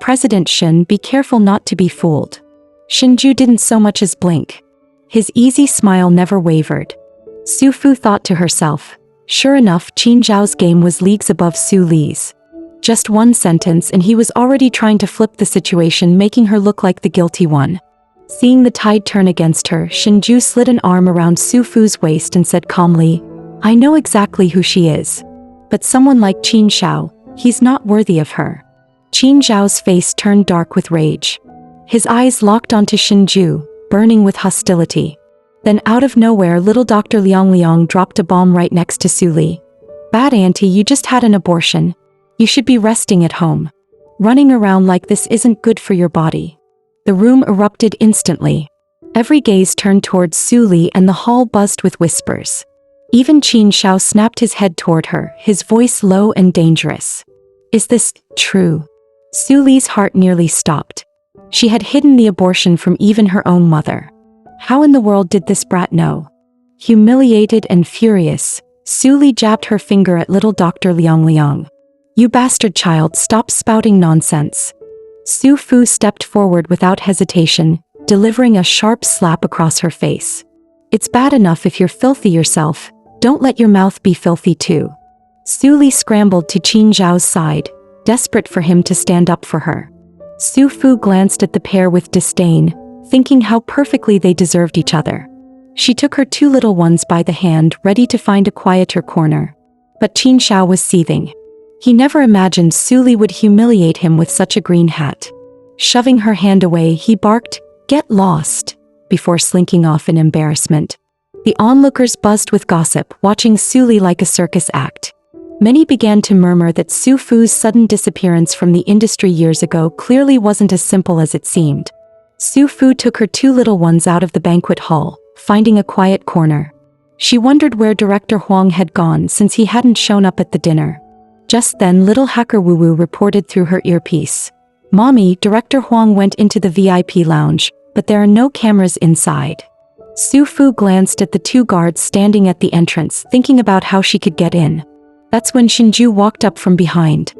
[SPEAKER 1] President Shen, be careful not to be fooled. Shinju didn't so much as blink. His easy smile never wavered. Su Fu thought to herself. Sure enough, Qin Zhao's game was leagues above Su Li's. Just one sentence and he was already trying to flip the situation, making her look like the guilty one. Seeing the tide turn against her, Shinju slid an arm around Su Fu's waist and said calmly, I know exactly who she is. But someone like Qin Shao, he's not worthy of her. Qin Zhao's face turned dark with rage. His eyes locked onto Shinju, burning with hostility. Then out of nowhere, little Dr. Liang dropped a bomb right next to Sulie. Bad auntie, you just had an abortion. You should be resting at home. Running around like this isn't good for your body. The room erupted instantly. Every gaze turned towards Sulie and the hall buzzed with whispers. Even Qin Shao snapped his head toward her, his voice low and dangerous. Is this true? Sulie's heart nearly stopped. She had hidden the abortion from even her own mother. How in the world did this brat know? Humiliated and furious, Sulie jabbed her finger at little Dr. Liang. You bastard child, stop spouting nonsense. Su Fu stepped forward without hesitation, delivering a sharp slap across her face. It's bad enough if you're filthy yourself, don't let your mouth be filthy too. Sulie scrambled to Qin Zhao's side, desperate for him to stand up for her. Su Fu glanced at the pair with disdain, thinking how perfectly they deserved each other. She took her two little ones by the hand, ready to find a quieter corner. But Qin Shao was seething. He never imagined Sulie would humiliate him with such a green hat. Shoving her hand away, he barked, "Get lost," before slinking off in embarrassment. The onlookers buzzed with gossip, watching Sulie like a circus act. Many began to murmur that Su Fu's sudden disappearance from the industry years ago clearly wasn't as simple as it seemed. Su Fu took her two little ones out of the banquet hall, finding a quiet corner. She wondered where Director Huang had gone since he hadn't shown up at the dinner. Just then little hacker Wu Wu reported through her earpiece. "Mommy, Director Huang went into the VIP lounge, but there are no cameras inside." Su Fu glanced at the two guards standing at the entrance, thinking about how she could get in. That's when Shinju walked up from behind.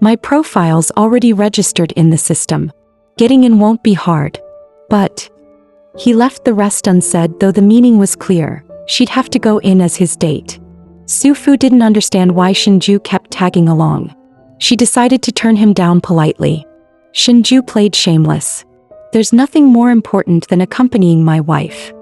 [SPEAKER 1] "My profile's already registered in the system. Getting in won't be hard." But he left the rest unsaid, though the meaning was clear. She'd have to go in as his date. Su Fu didn't understand why Shinju kept tagging along. She decided to turn him down politely. Shinju played shameless. "There's nothing more important than accompanying my wife."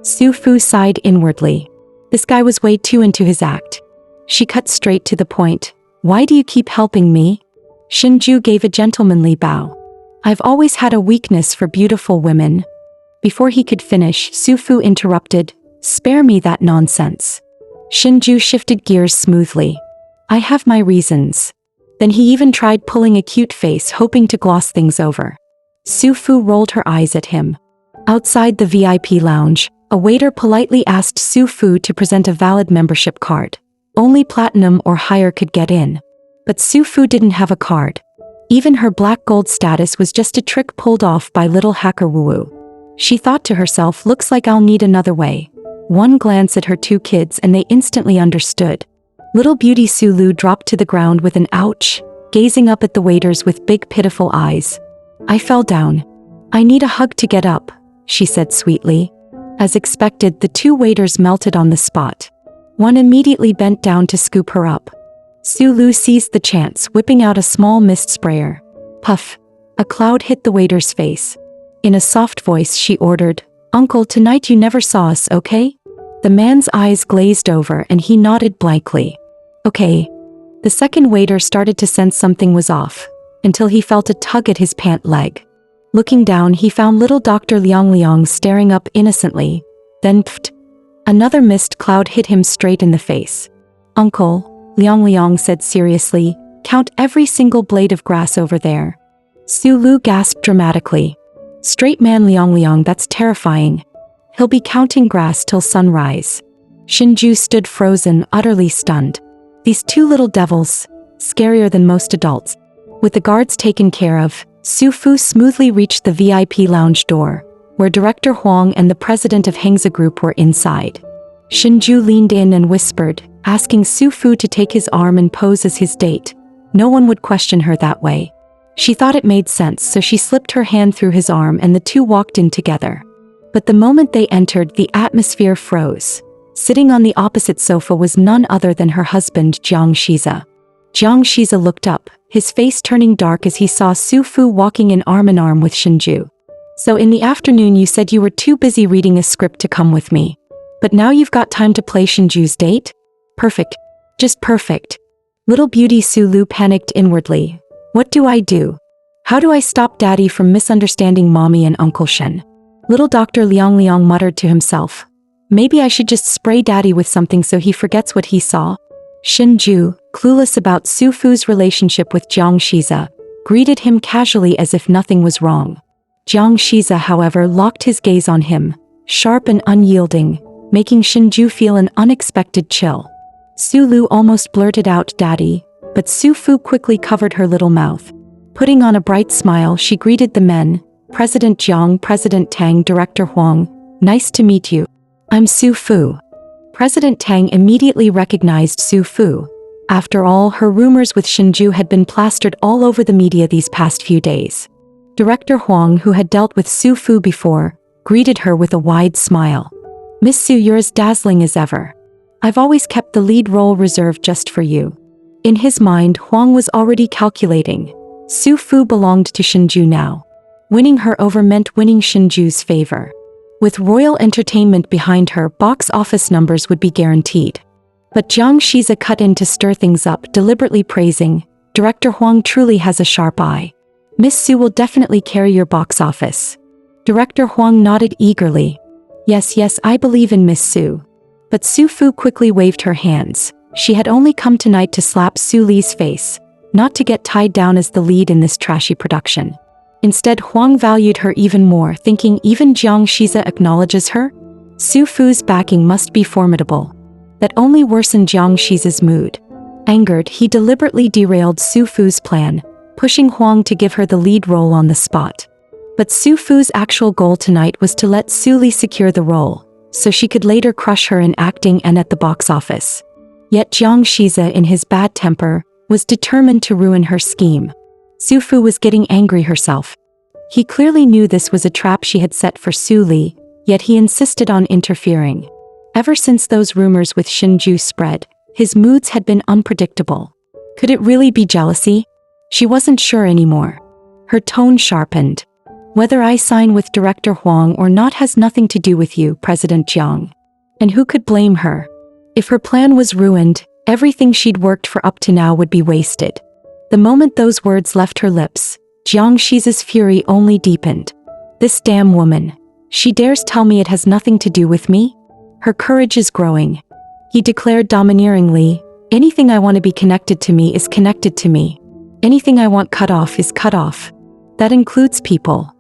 [SPEAKER 1] Su Fu sighed inwardly. This guy was way too into his act. She cut straight to the point. "Why do you keep helping me?" Shinju gave a gentlemanly bow. "I've always had a weakness for beautiful women." Before he could finish, Su Fu interrupted. "Spare me that nonsense." Shinju shifted gears smoothly. "I have my reasons." Then he even tried pulling a cute face, hoping to gloss things over. Su Fu rolled her eyes at him. Outside the VIP lounge, a waiter politely asked Su Fu to present a valid membership card. Only platinum or higher could get in. But Su Fu didn't have a card. Even her black gold status was just a trick pulled off by little hacker Wu Wu. She thought to herself, "Looks like I'll need another way." One glance at her two kids and they instantly understood. Little beauty Sulu dropped to the ground with an ouch, gazing up at the waiters with big pitiful eyes. "I fell down. I need a hug to get up," she said sweetly. As expected, the two waiters melted on the spot. One immediately bent down to scoop her up. Sulu seized the chance, whipping out a small mist sprayer. Puff! A cloud hit the waiter's face. In a soft voice she ordered, "Uncle, tonight you never saw us, okay?" The man's eyes glazed over and he nodded blankly. "Okay." The second waiter started to sense something was off, until he felt a tug at his pant leg. Looking down, he found little Dr. Liang staring up innocently. Then pfft! Another mist cloud hit him straight in the face. "Uncle," Liang said seriously, "count every single blade of grass over there." Sulu gasped dramatically. "Straight man Liang, that's terrifying. He'll be counting grass till sunrise." Shinju stood frozen, utterly stunned. These two little devils, scarier than most adults. With the guards taken care of, Su Fu smoothly reached the VIP lounge door, where Director Huang and the president of Hengza Group were inside. Shinju leaned in and whispered, asking Su Fu to take his arm and pose as his date. No one would question her that way. She thought it made sense, so she slipped her hand through his arm and the two walked in together. But the moment they entered, the atmosphere froze. Sitting on the opposite sofa was none other than her husband, Jiang Shiza. Jiang Shiza looked up, his face turning dark as he saw Su Fu walking in arm with Shinju. "So in the afternoon you said you were too busy reading a script to come with me. But now you've got time to play Shinju's date? Perfect. Just perfect." Little beauty Sulu panicked inwardly. "What do I do? How do I stop Daddy from misunderstanding Mommy and Uncle Shen?" Little Dr. Liang muttered to himself. "Maybe I should just spray Daddy with something so he forgets what he saw." Shinju, clueless about Su Fu's relationship with Jiang Shiza, greeted him casually as if nothing was wrong. Jiang Shiza, however, locked his gaze on him, sharp and unyielding, making Shinju feel an unexpected chill. Sulu almost blurted out, "Daddy," but Su Fu quickly covered her little mouth. Putting on a bright smile, she greeted the men, "President Jiang, President Tang, Director Huang, nice to meet you. I'm Su Fu." President Tang immediately recognized Su Fu. After all, her rumors with Shinju had been plastered all over the media these past few days. Director Huang, who had dealt with Su Fu before, greeted her with a wide smile. "Miss Su, you're as dazzling as ever. I've always kept the lead role reserved just for you." In his mind, Huang was already calculating. Su Fu belonged to Shinju now. Winning her over meant winning Shinju's favor. With royal entertainment behind her, box office numbers would be guaranteed. But Jiang Shiza cut in to stir things up, deliberately praising, "Director Huang truly has a sharp eye. Miss Su will definitely carry your box office." Director Huang nodded eagerly. Yes, I believe in Miss Su." But Su Fu quickly waved her hands. She had only come tonight to slap Su Li's face, not to get tied down as the lead in this trashy production. Instead, Huang valued her even more, thinking even Jiang Shiza acknowledges her? Su Fu's backing must be formidable. That only worsened Jiang Shiza's mood. Angered, he deliberately derailed Su Fu's plan, pushing Huang to give her the lead role on the spot. But Su Fu's actual goal tonight was to let Su Li secure the role, so she could later crush her in acting and at the box office. Yet Jiang Shiza, in his bad temper, was determined to ruin her scheme. Su Fu was getting angry herself. He clearly knew this was a trap she had set for Su Li, yet he insisted on interfering. Ever since those rumors with Shinju spread, his moods had been unpredictable. Could it really be jealousy? She wasn't sure anymore. Her tone sharpened. "Whether I sign with Director Huang or not has nothing to do with you, President Jiang. And who could blame her? If her plan was ruined, everything she'd worked for up to now would be wasted." The moment those words left her lips, Jiang Shiza's fury only deepened. "This damn woman. She dares tell me it has nothing to do with me? Her courage is growing." He declared domineeringly, "Anything I want to be connected to me is connected to me. Anything I want cut off is cut off. That includes people."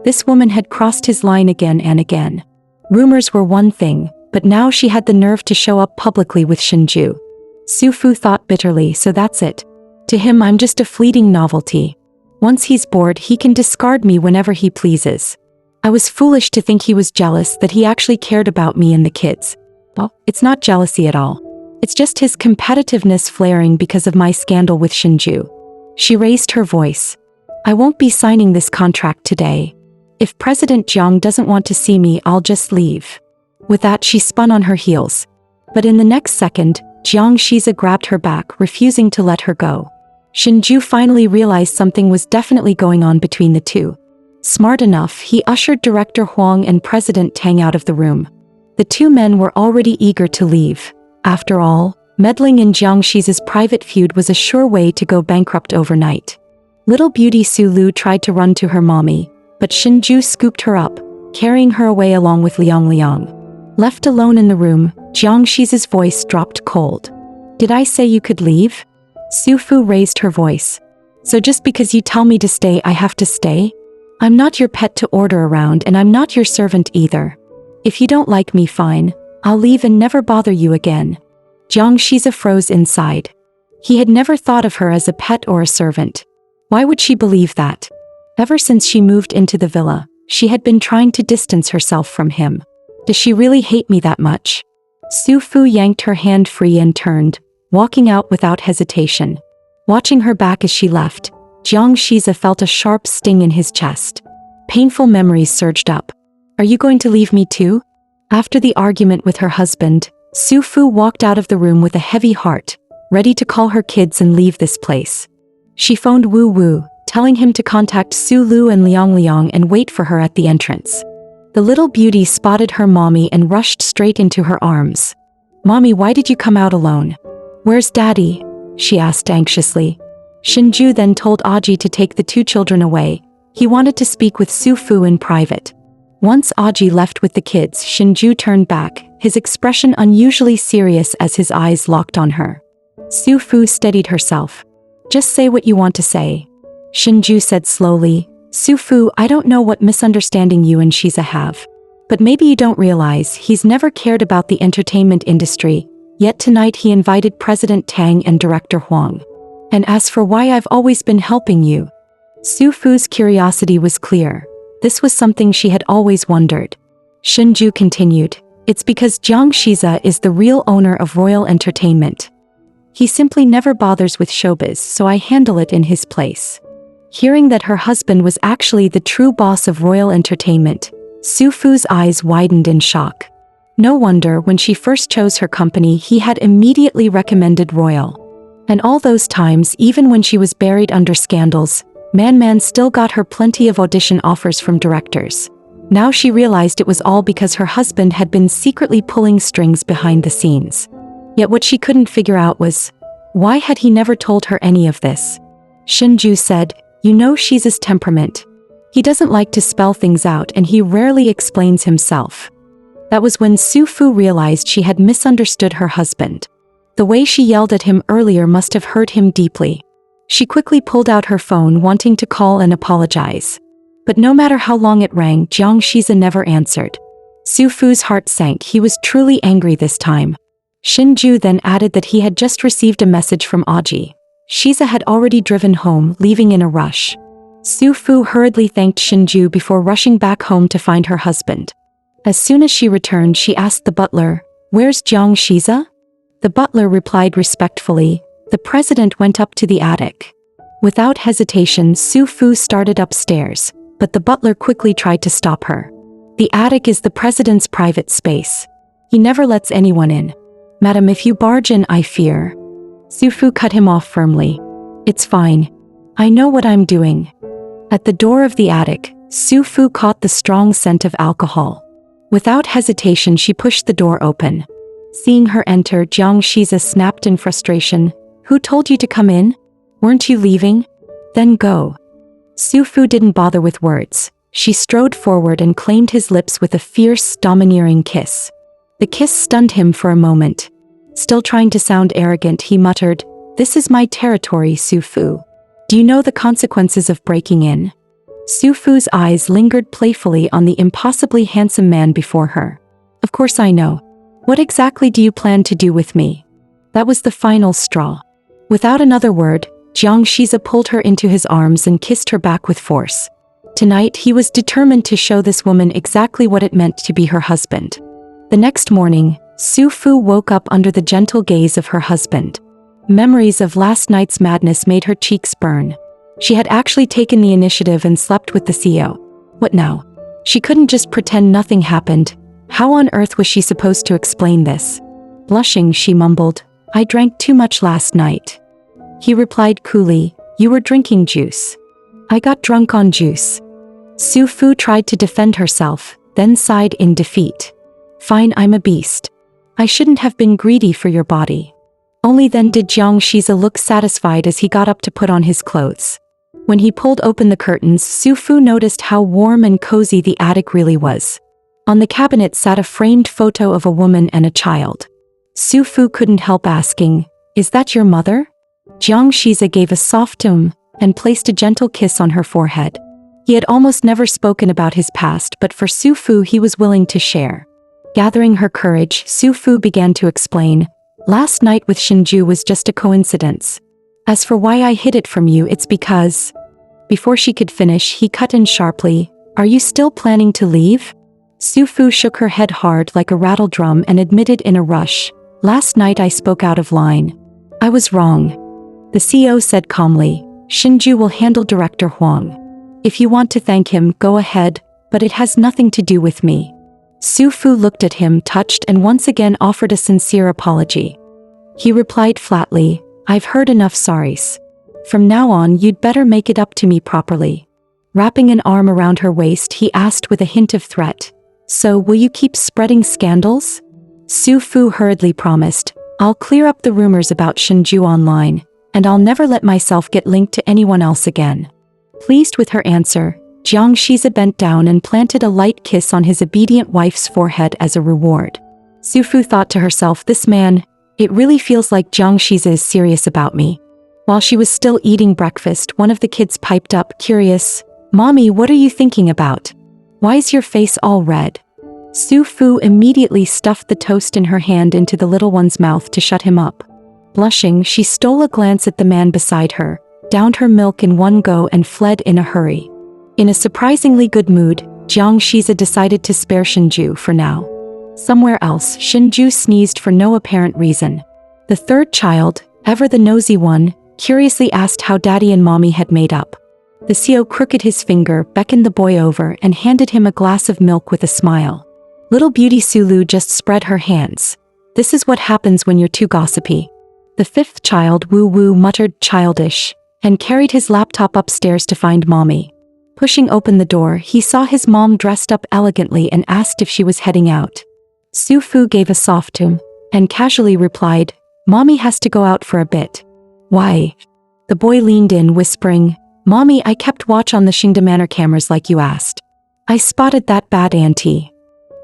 [SPEAKER 1] This woman had crossed his line again and again. Rumors were one thing, but now she had the nerve to show up publicly with Shinju. Su Fu thought bitterly, so that's it. To him, I'm just a fleeting novelty. Once he's bored, he can discard me whenever he pleases. I was foolish to think he was jealous that he actually cared about me and the kids. Well, it's not jealousy at all. It's just his competitiveness flaring because of my scandal with Shinju. She raised her voice. "I won't be signing this contract today. If President Jiang doesn't want to see me, I'll just leave." With that, she spun on her heels. But in the next second, Jiang Shiza grabbed her back, refusing to let her go. Shinju finally realized something was definitely going on between the two. Smart enough, he ushered Director Huang and President Tang out of the room. The two men were already eager to leave. After all, meddling in Jiang Shiza's private feud was a sure way to go bankrupt overnight. Little beauty Su Lu tried to run to her mommy, but Shinju scooped her up, carrying her away along with Liang. Left alone in the room, Jiang Shiza's voice dropped cold. "Did I say you could leave?" Su Fu raised her voice. "So just because you tell me to stay, I have to stay? I'm not your pet to order around, and I'm not your servant either. If you don't like me, fine. I'll leave and never bother you again." Jiang Shiza froze inside. He had never thought of her as a pet or a servant. Why would she believe that? Ever since she moved into the villa, she had been trying to distance herself from him. Does she really hate me that much? Su Fu yanked her hand free and turned, walking out without hesitation. Watching her back as she left, Jiang Shiza felt a sharp sting in his chest. Painful memories surged up. "Are you going to leave me too?" After the argument with her husband, Su Fu walked out of the room with a heavy heart, ready to call her kids and leave this place. She phoned Wu Wu, telling him to contact Su Lu and Liang and wait for her at the entrance. The little beauty spotted her mommy and rushed straight into her arms. "Mommy, why did you come out alone?" "Where's Daddy?" she asked anxiously. Shinju then told Aji to take the two children away. He wanted to speak with Su Fu in private. Once Aji left with the kids, Shinju turned back, his expression unusually serious as his eyes locked on her. Su Fu steadied herself. "Just say what you want to say." Shinju said slowly, "Su Fu, I don't know what misunderstanding you and Shiza have. But maybe you don't realize he's never cared about the entertainment industry, yet tonight he invited President Tang and Director Huang. And as for why I've always been helping you." Su Fu's curiosity was clear. This was something she had always wondered. Shinju continued, "It's because Jiang Shiza is the real owner of Royal Entertainment. He simply never bothers with showbiz, so I handle it in his place." Hearing that her husband was actually the true boss of Royal Entertainment, Su Fu's eyes widened in shock. No wonder when she first chose her company he had immediately recommended Royal. And all those times, even when she was buried under scandals, Man still got her plenty of audition offers from directors. Now she realized it was all because her husband had been secretly pulling strings behind the scenes. Yet what she couldn't figure out was, why had he never told her any of this? Shinju said, "You know Shiza's temperament. He doesn't like to spell things out and he rarely explains himself." That was when Su Fu realized she had misunderstood her husband. The way she yelled at him earlier must have hurt him deeply. She quickly pulled out her phone wanting to call and apologize. But no matter how long it rang, Jiang Shiza never answered. Su Fu's heart sank. He was truly angry this time. Shinju then added that he had just received a message from Aji. Shiza had already driven home, leaving in a rush. Su Fu hurriedly thanked Shinju before rushing back home to find her husband. As soon as she returned, she asked the butler, "Where's Jiang Shiza?" The butler replied respectfully, "The president went up to the attic." Without hesitation, Su Fu started upstairs, but the butler quickly tried to stop her. "The attic is the president's private space. He never lets anyone in. Madam, if you barge in, I fear." Su Fu cut him off firmly. "It's fine. I know what I'm doing." At the door of the attic, Su Fu caught the strong scent of alcohol. Without hesitation, she pushed the door open. Seeing her enter, Jiang Shiza snapped in frustration, "Who told you to come in? Weren't you leaving? Then go." Su Fu didn't bother with words. She strode forward and claimed his lips with a fierce, domineering kiss. The kiss stunned him for a moment. Still trying to sound arrogant, he muttered, "This is my territory, Su Fu. Do you know the consequences of breaking in?" Su Fu's eyes lingered playfully on the impossibly handsome man before her. "Of course I know. What exactly do you plan to do with me?" That was the final straw. Without another word, Jiang Shiza pulled her into his arms and kissed her back with force. Tonight, he was determined to show this woman exactly what it meant to be her husband. The next morning, Su Fu woke up under the gentle gaze of her husband. Memories of last night's madness made her cheeks burn. She had actually taken the initiative and slept with the CEO. What now? She couldn't just pretend nothing happened. How on earth was she supposed to explain this? Blushing, she mumbled, "I drank too much last night." He replied coolly, "You were drinking juice." "I got drunk on juice." Su Fu tried to defend herself, then sighed in defeat. "Fine, I'm a beast. I shouldn't have been greedy for your body." Only then did Jiang Shiza look satisfied as he got up to put on his clothes. When he pulled open the curtains, Su Fu noticed how warm and cozy the attic really was. On the cabinet sat a framed photo of a woman and a child. Su Fu couldn't help asking, "Is that your mother?" Jiang Shiza gave a soft and placed a gentle kiss on her forehead. He had almost never spoken about his past, but for Su Fu he was willing to share. Gathering her courage, Su Fu began to explain, "Last night with Shinju was just a coincidence. As for why I hid it from you, it's because..." Before she could finish, he cut in sharply, "Are you still planning to leave?" Su Fu shook her head hard like a rattle drum and admitted in a rush, "Last night I spoke out of line. I was wrong." The CEO said calmly, "Shinju will handle Director Huang. If you want to thank him, go ahead, but it has nothing to do with me." Su Fu looked at him, touched, and once again offered a sincere apology. He replied flatly, "I've heard enough sorries. From now on, you'd better make it up to me properly." Wrapping an arm around her waist, he asked with a hint of threat, "So, will you keep spreading scandals?" Su Fu hurriedly promised, "I'll clear up the rumors about Shinju online, and I'll never let myself get linked to anyone else again." Pleased with her answer, Jiang Shiza bent down and planted a light kiss on his obedient wife's forehead as a reward. Su Fu thought to herself, "This man, it really feels like Jiang Shiza is serious about me." While she was still eating breakfast, one of the kids piped up, curious, "Mommy, what are you thinking about? Why's your face all red?" Su Fu immediately stuffed the toast in her hand into the little one's mouth to shut him up. Blushing, she stole a glance at the man beside her, downed her milk in one go and fled in a hurry. In a surprisingly good mood, Jiang Shiza decided to spare Shinju for now. Somewhere else, Shinju sneezed for no apparent reason. The third child, ever the nosy one, curiously asked how Daddy and Mommy had made up. The CEO crooked his finger, beckoned the boy over, and handed him a glass of milk with a smile. Little Beauty Sulu just spread her hands. "This is what happens when you're too gossipy." The fifth child, Woo Woo, muttered childish, and carried his laptop upstairs to find Mommy. Pushing open the door, he saw his mom dressed up elegantly and asked if she was heading out. Su Fu gave a soft and and casually replied, "Mommy has to go out for a bit." "Why?" The boy leaned in, whispering, "Mommy, I kept watch on the Xingda Manor cameras like you asked. I spotted that bad auntie."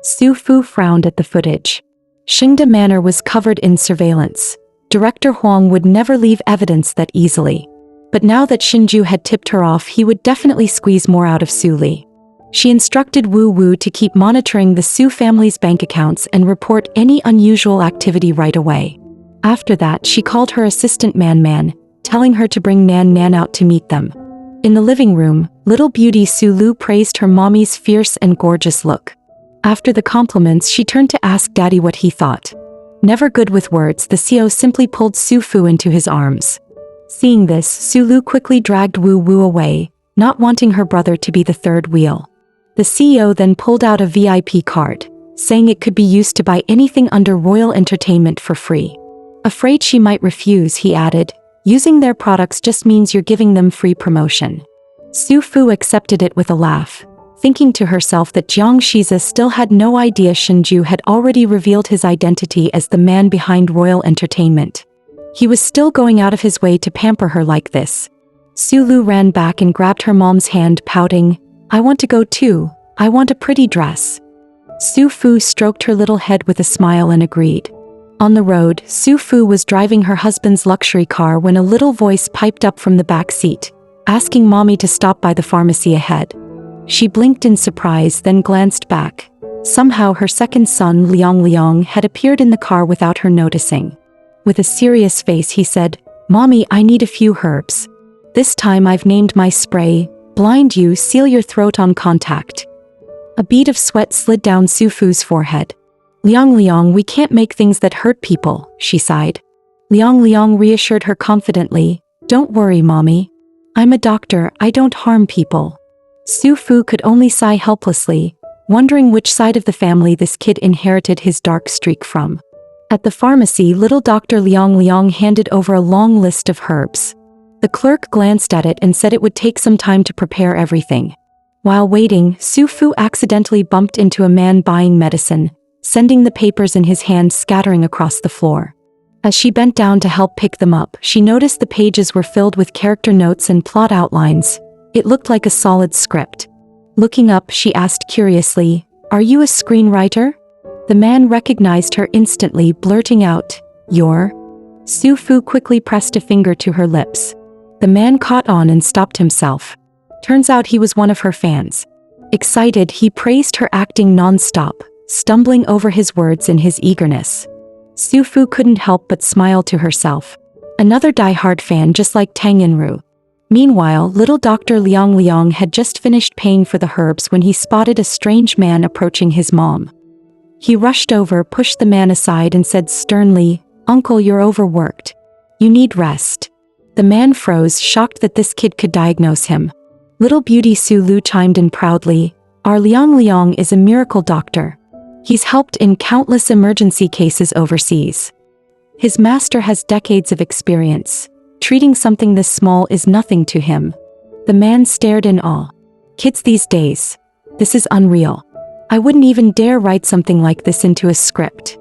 [SPEAKER 1] Su Fu frowned at the footage. Xingda Manor was covered in surveillance. Director Huang would never leave evidence that easily. But now that Xinju had tipped her off, he would definitely squeeze more out of Sulie. She instructed Wu Wu to keep monitoring the Su family's bank accounts and report any unusual activity right away. After that, she called her assistant Man Man, telling her to bring Nan Nan out to meet them. In the living room, little beauty Su Lu praised her mommy's fierce and gorgeous look. After the compliments, she turned to ask Daddy what he thought. Never good with words, the CEO simply pulled Su Fu into his arms. Seeing this, Su Lu quickly dragged Wu Wu away, not wanting her brother to be the third wheel. The CEO then pulled out a VIP card, saying it could be used to buy anything under Royal Entertainment for free. Afraid she might refuse, he added, "Using their products just means you're giving them free promotion." Su Fu accepted it with a laugh, thinking to herself that Jiang Shiza still had no idea Xinju had already revealed his identity as the man behind Royal Entertainment. He was still going out of his way to pamper her like this. Su Lu ran back and grabbed her mom's hand, pouting, "I want to go too. I want a pretty dress." Su Fu stroked her little head with a smile and agreed. On the road, Su Fu was driving her husband's luxury car when a little voice piped up from the back seat, asking Mommy to stop by the pharmacy ahead. She blinked in surprise, then glanced back. Somehow her second son, Liang, had appeared in the car without her noticing. With a serious face, he said, "Mommy, I need a few herbs. This time I've named my spray, Blind You, Seal Your Throat on Contact." A bead of sweat slid down Su Fu's forehead. Liang, we can't make things that hurt people," she sighed. Liang reassured her confidently, "Don't worry, Mommy. I'm a doctor, I don't harm people." Su Fu could only sigh helplessly, wondering which side of the family this kid inherited his dark streak from. At the pharmacy, little Dr. Liang handed over a long list of herbs. The clerk glanced at it and said it would take some time to prepare everything. While waiting, Su Fu accidentally bumped into a man buying medicine, sending the papers in his hand scattering across the floor. As she bent down to help pick them up, she noticed the pages were filled with character notes and plot outlines. It looked like a solid script. Looking up, she asked curiously, "Are you a screenwriter?" The man recognized her instantly, blurting out, "You're?" Su Fu quickly pressed a finger to her lips. The man caught on and stopped himself. Turns out he was one of her fans. Excited, he praised her acting non-stop, stumbling over his words in his eagerness. Su Fu couldn't help but smile to herself. Another die-hard fan just like Tang Enru. Meanwhile, little Dr. Liang had just finished paying for the herbs when he spotted a strange man approaching his mom. He rushed over, pushed the man aside and said sternly, "Uncle, you're overworked. You need rest." The man froze, shocked that this kid could diagnose him. Little beauty Su Lu chimed in proudly, "Our Liang is a miracle doctor. He's helped in countless emergency cases overseas. His master has decades of experience. Treating something this small is nothing to him." The man stared in awe. "Kids these days. This is unreal. I wouldn't even dare write something like this into a script."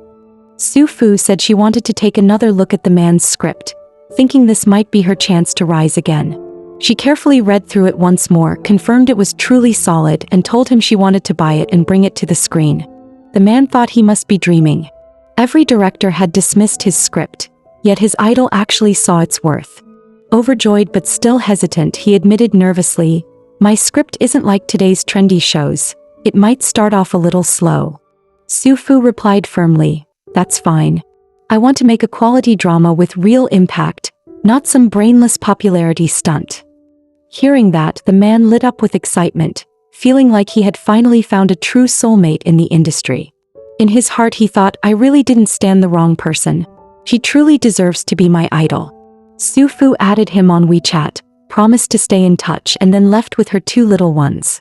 [SPEAKER 1] Su Fu said she wanted to take another look at the man's script, thinking this might be her chance to rise again. She carefully read through it once more, confirmed it was truly solid, and told him she wanted to buy it and bring it to the screen. The man thought he must be dreaming. Every director had dismissed his script, yet his idol actually saw its worth. Overjoyed but still hesitant, he admitted nervously, "My script isn't like today's trendy shows. It might start off a little slow." Su Fu replied firmly, "That's fine. I want to make a quality drama with real impact, not some brainless popularity stunt." Hearing that, the man lit up with excitement, feeling like he had finally found a true soulmate in the industry. In his heart he thought, "I really didn't stand the wrong person. She truly deserves to be my idol." Su Fu added him on WeChat, promised to stay in touch, and then left with her two little ones.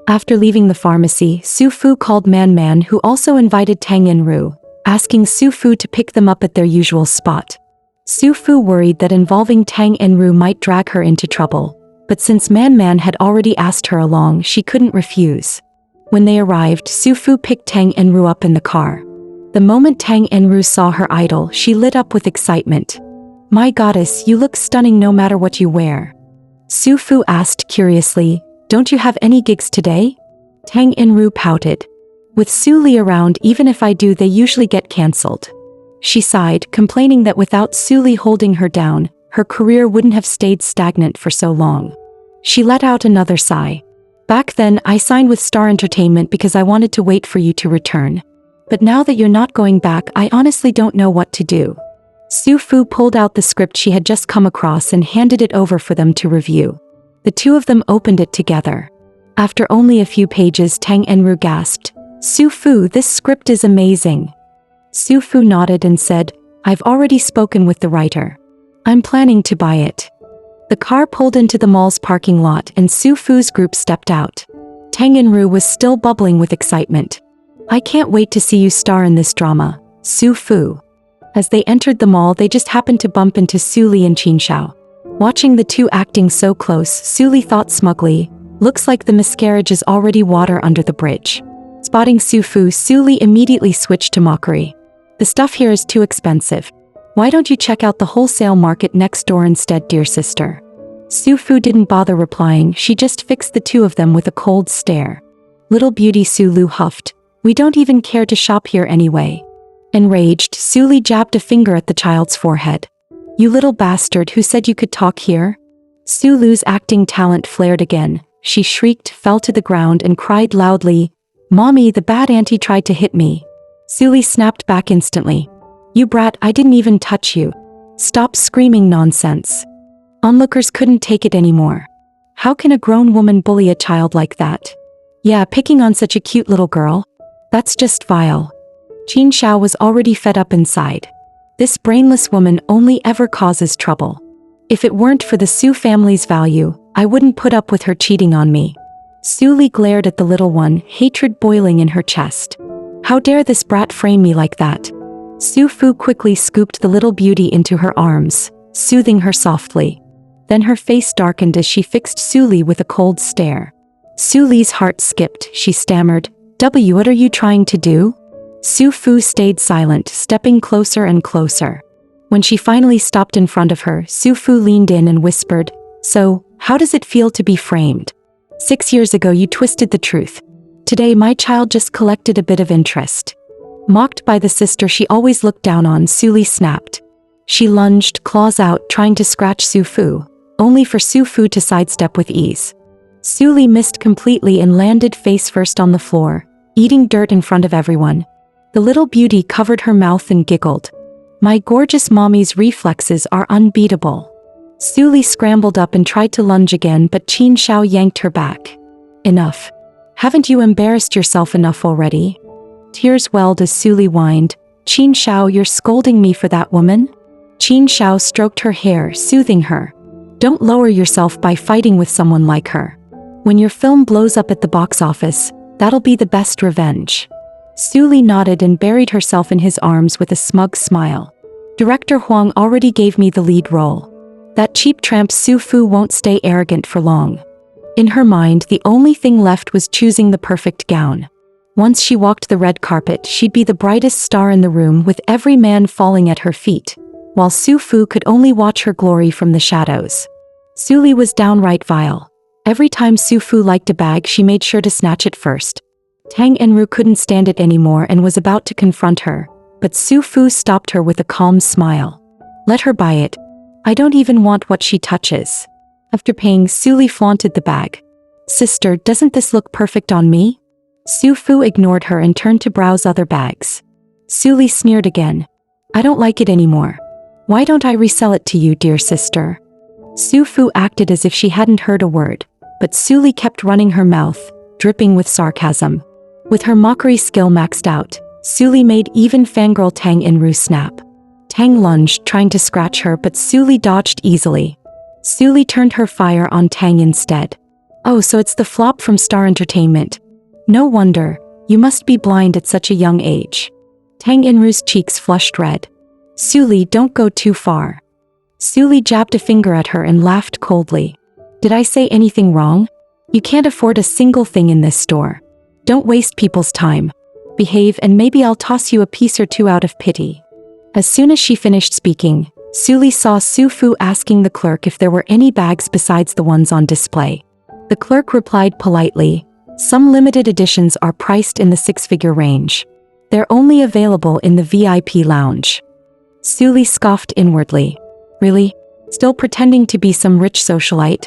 [SPEAKER 1] After leaving the pharmacy, Su Fu called Man Man, who also invited Tang Enru, asking Su Fu to pick them up at their usual spot. Su Fu worried that involving Tang Enru might drag her into trouble, but since Man Man had already asked her along, she couldn't refuse. When they arrived, Su Fu picked Tang Enru up in the car. The moment Tang Enru saw her idol, she lit up with excitement. "My goddess, you look stunning no matter what you wear." Su Fu asked curiously, "Don't you have any gigs today?" Tang Enru pouted. "With Sulie around, even if I do, they usually get cancelled." She sighed, complaining that without Sulie holding her down, her career wouldn't have stayed stagnant for so long. She let out another sigh. "Back then, I signed with Star Entertainment because I wanted to wait for you to return. But now that you're not going back, I honestly don't know what to do." Su Fu pulled out the script she had just come across and handed it over for them to review. The two of them opened it together. After only a few pages, Tang Enru gasped, "Su Fu, this script is amazing." Su Fu nodded and said, "I've already spoken with the writer. I'm planning to buy it." The car pulled into the mall's parking lot and Su Fu's group stepped out. Tang Enru was still bubbling with excitement. "I can't wait to see you star in this drama, Su Fu." As they entered the mall, they just happened to bump into Sulie and Qinshao. Watching the two acting so close, Sulie thought smugly, "Looks like the miscarriage is already water under the bridge." Spotting Su Fu, Sulie immediately switched to mockery. "The stuff here is too expensive. Why don't you check out the wholesale market next door instead, dear sister?" Su Fu didn't bother replying, she just fixed the two of them with a cold stare. Little beauty Su Lu huffed, "We don't even care to shop here anyway." Enraged, Sulie jabbed a finger at the child's forehead. "You little bastard, who said you could talk here?" Su Lu's acting talent flared again. She shrieked, fell to the ground and cried loudly, "Mommy, the bad auntie tried to hit me." Sulie snapped back instantly. "You brat, I didn't even touch you. Stop screaming nonsense." Onlookers couldn't take it anymore. How can a grown woman bully a child like that? Yeah, picking on such a cute little girl? That's just vile. Qinshao was already fed up inside. This brainless woman only ever causes trouble. If it weren't for the Su family's value, I wouldn't put up with her cheating on me. Sulie glared at the little one, hatred boiling in her chest. How dare this brat frame me like that? Su Fu quickly scooped the little beauty into her arms, soothing her softly. Then her face darkened as she fixed Sulie with a cold stare. Sulie's heart skipped, she stammered, What are you trying to do?" Su Fu stayed silent, stepping closer and closer. When she finally stopped in front of her, Su Fu leaned in and whispered, "So, how does it feel to be framed? 6 years ago you twisted the truth. Today my child just collected a bit of interest." Mocked by the sister she always looked down on, Sulie snapped. She lunged, claws out, trying to scratch Su Fu, only for Su Fu to sidestep with ease. Sulie missed completely and landed face first on the floor, eating dirt in front of everyone. The little beauty covered her mouth and giggled. "My gorgeous mommy's reflexes are unbeatable." Sulie scrambled up and tried to lunge again, but Qinshao yanked her back. "Enough. Haven't you embarrassed yourself enough already?" Tears welled as Sulie whined, "Qinshao, you're scolding me for that woman?" Qinshao stroked her hair, soothing her. "Don't lower yourself by fighting with someone like her. When your film blows up at the box office, that'll be the best revenge." Sulie nodded and buried herself in his arms with a smug smile. "Director Huang already gave me the lead role. That cheap tramp Su Fu won't stay arrogant for long." In her mind, the only thing left was choosing the perfect gown. Once she walked the red carpet, she'd be the brightest star in the room, with every man falling at her feet, while Su Fu could only watch her glory from the shadows. Sulie was downright vile. Every time Su Fu liked a bag, she made sure to snatch it first. Tang Enru couldn't stand it anymore and was about to confront her, but Su Fu stopped her with a calm smile. "Let her buy it. I don't even want what she touches." After paying, Sulie flaunted the bag. "Sister, doesn't this look perfect on me?" Su Fu ignored her and turned to browse other bags. Sulie sneered again. "I don't like it anymore. Why don't I resell it to you, dear sister?" Su Fu acted as if she hadn't heard a word, but Sulie kept running her mouth, dripping with sarcasm. With her mockery skill maxed out, Sulie made even fangirl Tang Enru snap. Tang lunged, trying to scratch her, but Sulie dodged easily. Sulie turned her fire on Tang instead. "Oh, so it's the flop from Star Entertainment. No wonder, you must be blind at such a young age." Tang Enru's cheeks flushed red. "Sulie, don't go too far." Sulie jabbed a finger at her and laughed coldly. "Did I say anything wrong? You can't afford a single thing in this store. Don't waste people's time." behave, and maybe I'll toss you a piece or two out of pity." As soon as she finished speaking, Sulie saw Su-fu asking the clerk if there were any bags besides the ones on display. The clerk replied politely, "Some limited editions are priced in the six-figure range. They're only available in the VIP lounge." Sulie scoffed inwardly. Really? Still pretending to be some rich socialite?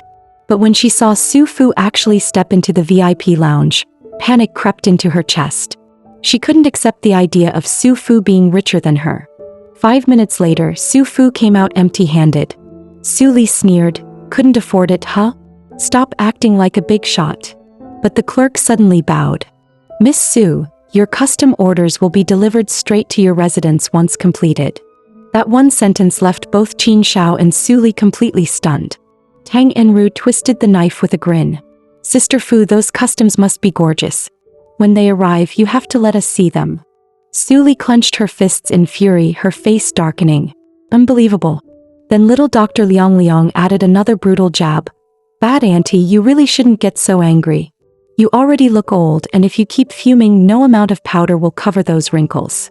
[SPEAKER 1] But when she saw Su-fu actually step into the VIP lounge, panic crept into her chest. She couldn't accept the idea of Su-fu being richer than her. 5 minutes later, Su-fu came out empty-handed. Sulie sneered, "Couldn't afford it, huh? Stop acting like a big shot." But the clerk suddenly bowed. "Miss Su, your custom orders will be delivered straight to your residence once completed." That one sentence left both Qin Shao and Sulie completely stunned. Tang Enru twisted the knife with a grin. "Sister Fu, those customs must be gorgeous. When they arrive, you have to let us see them." Sulie clenched her fists in fury, her face darkening. "Unbelievable." Then little Dr. Liang added another brutal jab. "Bad auntie, you really shouldn't get so angry. You already look old, and if you keep fuming, no amount of powder will cover those wrinkles."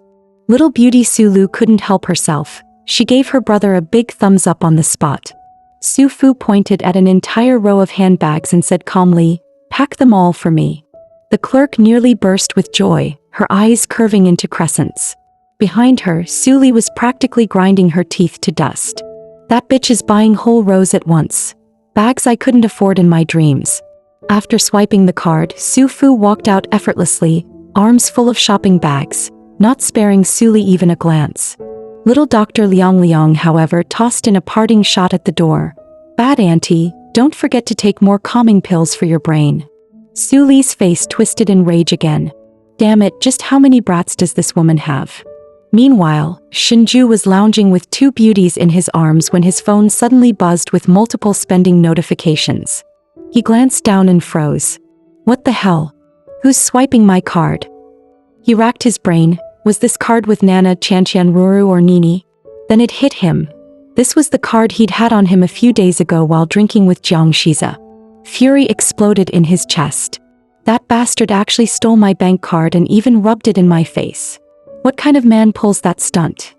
[SPEAKER 1] Little beauty Sulu couldn't help herself. She gave her brother a big thumbs up on the spot. Su Fu pointed at an entire row of handbags and said calmly, "Pack them all for me." The clerk nearly burst with joy, her eyes curving into crescents. Behind her, Sulie was practically grinding her teeth to dust. "That bitch is buying whole rows at once. Bags I couldn't afford in my dreams." After swiping the card, Su Fu walked out effortlessly, arms full of shopping bags, not sparing Sulie even a glance. Little Dr. Liang, however, tossed in a parting shot at the door. "Bad auntie, don't forget to take more calming pills for your brain." Sulie's face twisted in rage again. Damn it, just how many brats does this woman have? Meanwhile, Shinju was lounging with two beauties in his arms when his phone suddenly buzzed with multiple spending notifications. He glanced down and froze. What the hell? Who's swiping my card? He racked his brain. Was this card with Nana, Chanqian Ruru, or Nini? Then it hit him. This was the card he'd had on him a few days ago while drinking with Jiang Shiza. Fury exploded in his chest. That bastard actually stole my bank card and even rubbed it in my face. What kind of man pulls that stunt?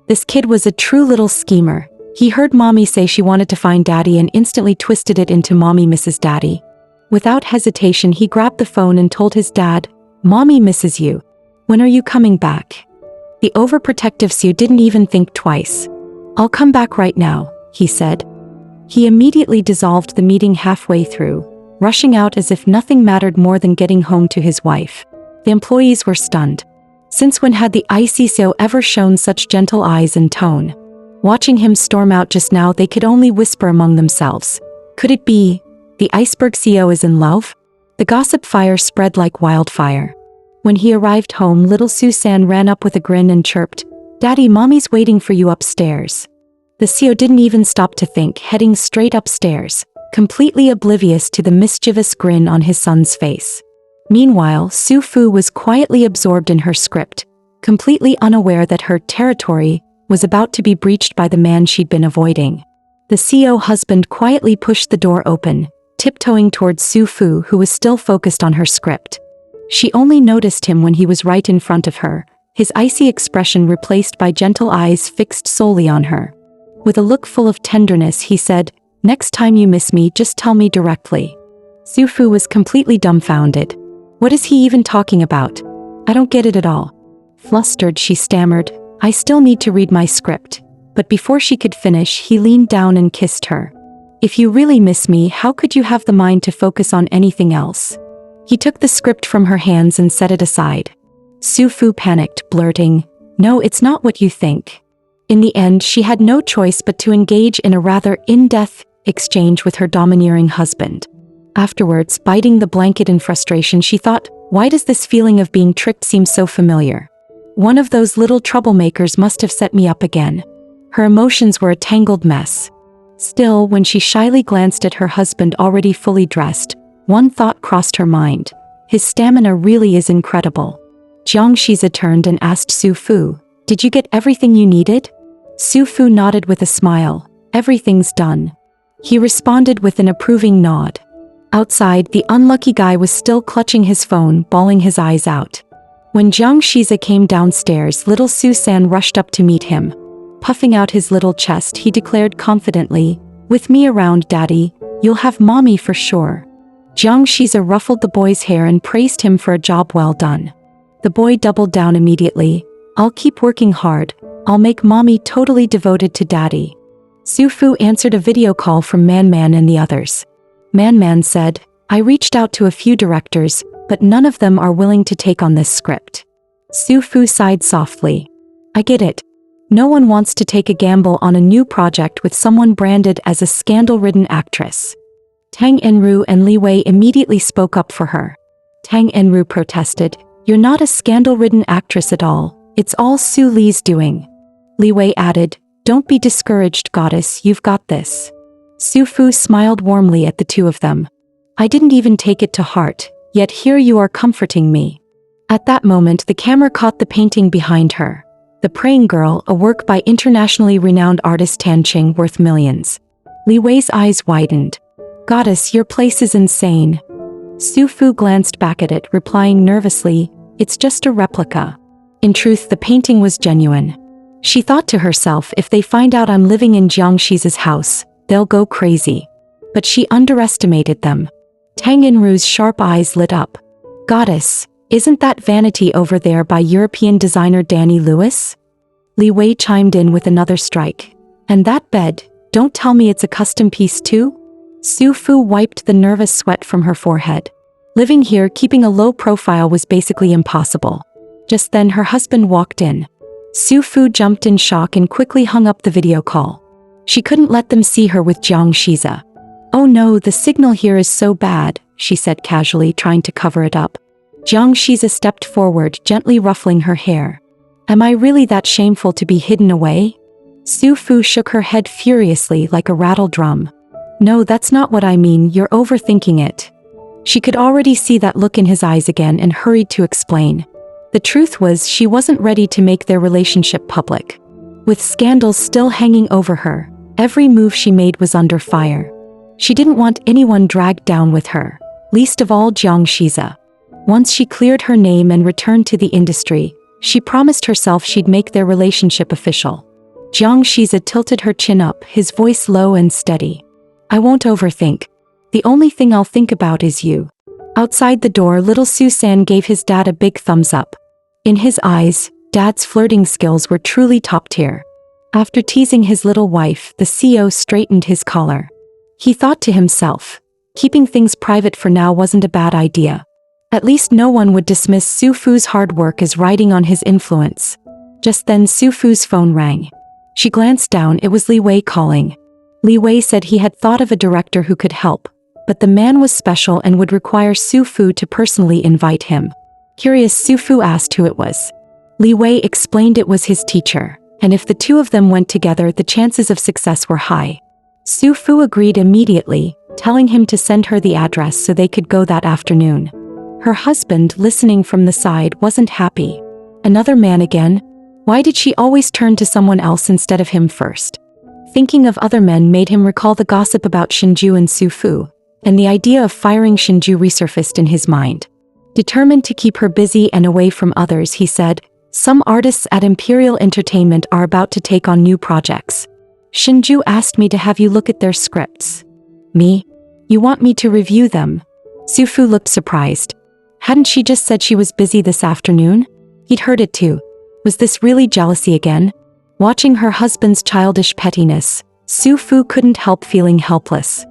[SPEAKER 1] This kid was a true little schemer. He heard mommy say she wanted to find daddy and instantly twisted it into mommy misses daddy. Without hesitation, he grabbed the phone and told his dad, "Mommy misses you. When are you coming back?" The overprotective Sue didn't even think twice. "I'll come back right now," he said. He immediately dissolved the meeting halfway through, rushing out as if nothing mattered more than getting home to his wife. The employees were stunned. Since when had the ICCO ever shown such gentle eyes and tone? Watching him storm out just now, they could only whisper among themselves. Could it be the iceberg CO is in love? The gossip fire spread like wildfire. When he arrived home, little Susan ran up with a grin and chirped, "Daddy, mommy's waiting for you upstairs." The CO didn't even stop to think, heading straight upstairs, completely oblivious to the mischievous grin on his son's face. Meanwhile, Su Fu was quietly absorbed in her script, completely unaware that her territory was about to be breached by the man she'd been avoiding. The CO husband quietly pushed the door open, tiptoeing towards Su Fu, who was still focused on her script. She only noticed him when he was right in front of her, his icy expression replaced by gentle eyes fixed solely on her. With a look full of tenderness, he said, "Next time you miss me, just tell me directly." Su Fu was completely dumbfounded. What is he even talking about? I don't get it at all. Flustered, she stammered, "I still need to read my script." But before she could finish, he leaned down and kissed her. "If you really miss me, how could you have the mind to focus on anything else?" He took the script from her hands and set it aside. Su Fu panicked, blurting, "No, it's not what you think." In the end, she had no choice but to engage in a rather in-depth exchange with her domineering husband. Afterwards, biting the blanket in frustration, she thought, why does this feeling of being tricked seem so familiar? One of those little troublemakers must have set me up again. Her emotions were a tangled mess. Still, when she shyly glanced at her husband already fully dressed, one thought crossed her mind. His stamina really is incredible. Jiang Shiza turned and asked Su Fu, "Did you get everything you needed?" Su Fu nodded with a smile. "Everything's done." He responded with an approving nod. Outside, the unlucky guy was still clutching his phone, bawling his eyes out. When Jiang Shiza came downstairs, little Su-san rushed up to meet him. Puffing out his little chest, he declared confidently, "With me around, Daddy, you'll have Mommy for sure." Jiang Shiza ruffled the boy's hair and praised him for a job well done. The boy doubled down immediately. "I'll keep working hard. I'll make Mommy totally devoted to Daddy." Su Fu answered a video call from Man Man and the others. Man Man said, "I reached out to a few directors, but none of them are willing to take on this script." Su Fu sighed softly. "I get it. No one wants to take a gamble on a new project with someone branded as a scandal-ridden actress." Tang Enru and Li Wei immediately spoke up for her. Tang Enru protested, "You're not a scandal-ridden actress at all. It's all Su Li's doing." Li Wei added, "Don't be discouraged, goddess, you've got this." Su Fu smiled warmly at the two of them. "I didn't even take it to heart, yet here you are comforting me." At that moment, the camera caught the painting behind her. The Praying Girl, a work by internationally renowned artist Tan Qing, worth millions. Li Wei's eyes widened. "Goddess, your place is insane." Su Fu glanced back at it, replying nervously, "It's just a replica." In truth, the painting was genuine. She thought to herself, if they find out I'm living in Jiang Shiza's house, they'll go crazy. But she underestimated them. Tang Enru's sharp eyes lit up. "Goddess, isn't that vanity over there by European designer Danny Lewis?" Li Wei chimed in with another strike. "And that bed, don't tell me it's a custom piece too?" Su Fu wiped the nervous sweat from her forehead. Living here, keeping a low profile was basically impossible. Just then her husband walked in. Su Fu jumped in shock and quickly hung up the video call. She couldn't let them see her with Jiang Shiza. "Oh no, the signal here is so bad," she said casually, trying to cover it up. Jiang Shiza stepped forward, gently ruffling her hair. "Am I really that shameful to be hidden away?" Su Fu shook her head furiously like a rattle drum. "No, that's not what I mean, you're overthinking it." She could already see that look in his eyes again and hurried to explain. The truth was, she wasn't ready to make their relationship public. With scandals still hanging over her, every move she made was under fire. She didn't want anyone dragged down with her, least of all Jiang Shiza. Once she cleared her name and returned to the industry, she promised herself she'd make their relationship official. Jiang Shiza tilted her chin up, his voice low and steady. "I won't overthink. The only thing I'll think about is you." Outside the door, little Su-san gave his dad a big thumbs up. In his eyes, Dad's flirting skills were truly top tier. After teasing his little wife, the CEO straightened his collar. He thought to himself, keeping things private for now wasn't a bad idea. At least no one would dismiss Su Fu's hard work as riding on his influence. Just then Su Fu's phone rang. She glanced down, it was Li Wei calling. Li Wei said he had thought of a director who could help, but the man was special and would require Su Fu to personally invite him. Curious, Su Fu asked who it was. Li Wei explained it was his teacher, and if the two of them went together, the chances of success were high. Su Fu agreed immediately, telling him to send her the address so they could go that afternoon. Her husband, listening from the side, wasn't happy. Another man again? Why did she always turn to someone else instead of him first? Thinking of other men made him recall the gossip about Shinju and Su Fu, and the idea of firing Shinju resurfaced in his mind. Determined to keep her busy and away from others, he said, "Some artists at Imperial Entertainment are about to take on new projects. Shinju asked me to have you look at their scripts." "Me? You want me to review them?" Su Fu looked surprised. Hadn't she just said she was busy this afternoon? He'd heard it too. Was this really jealousy again? Watching her husband's childish pettiness, Su Fu couldn't help feeling helpless.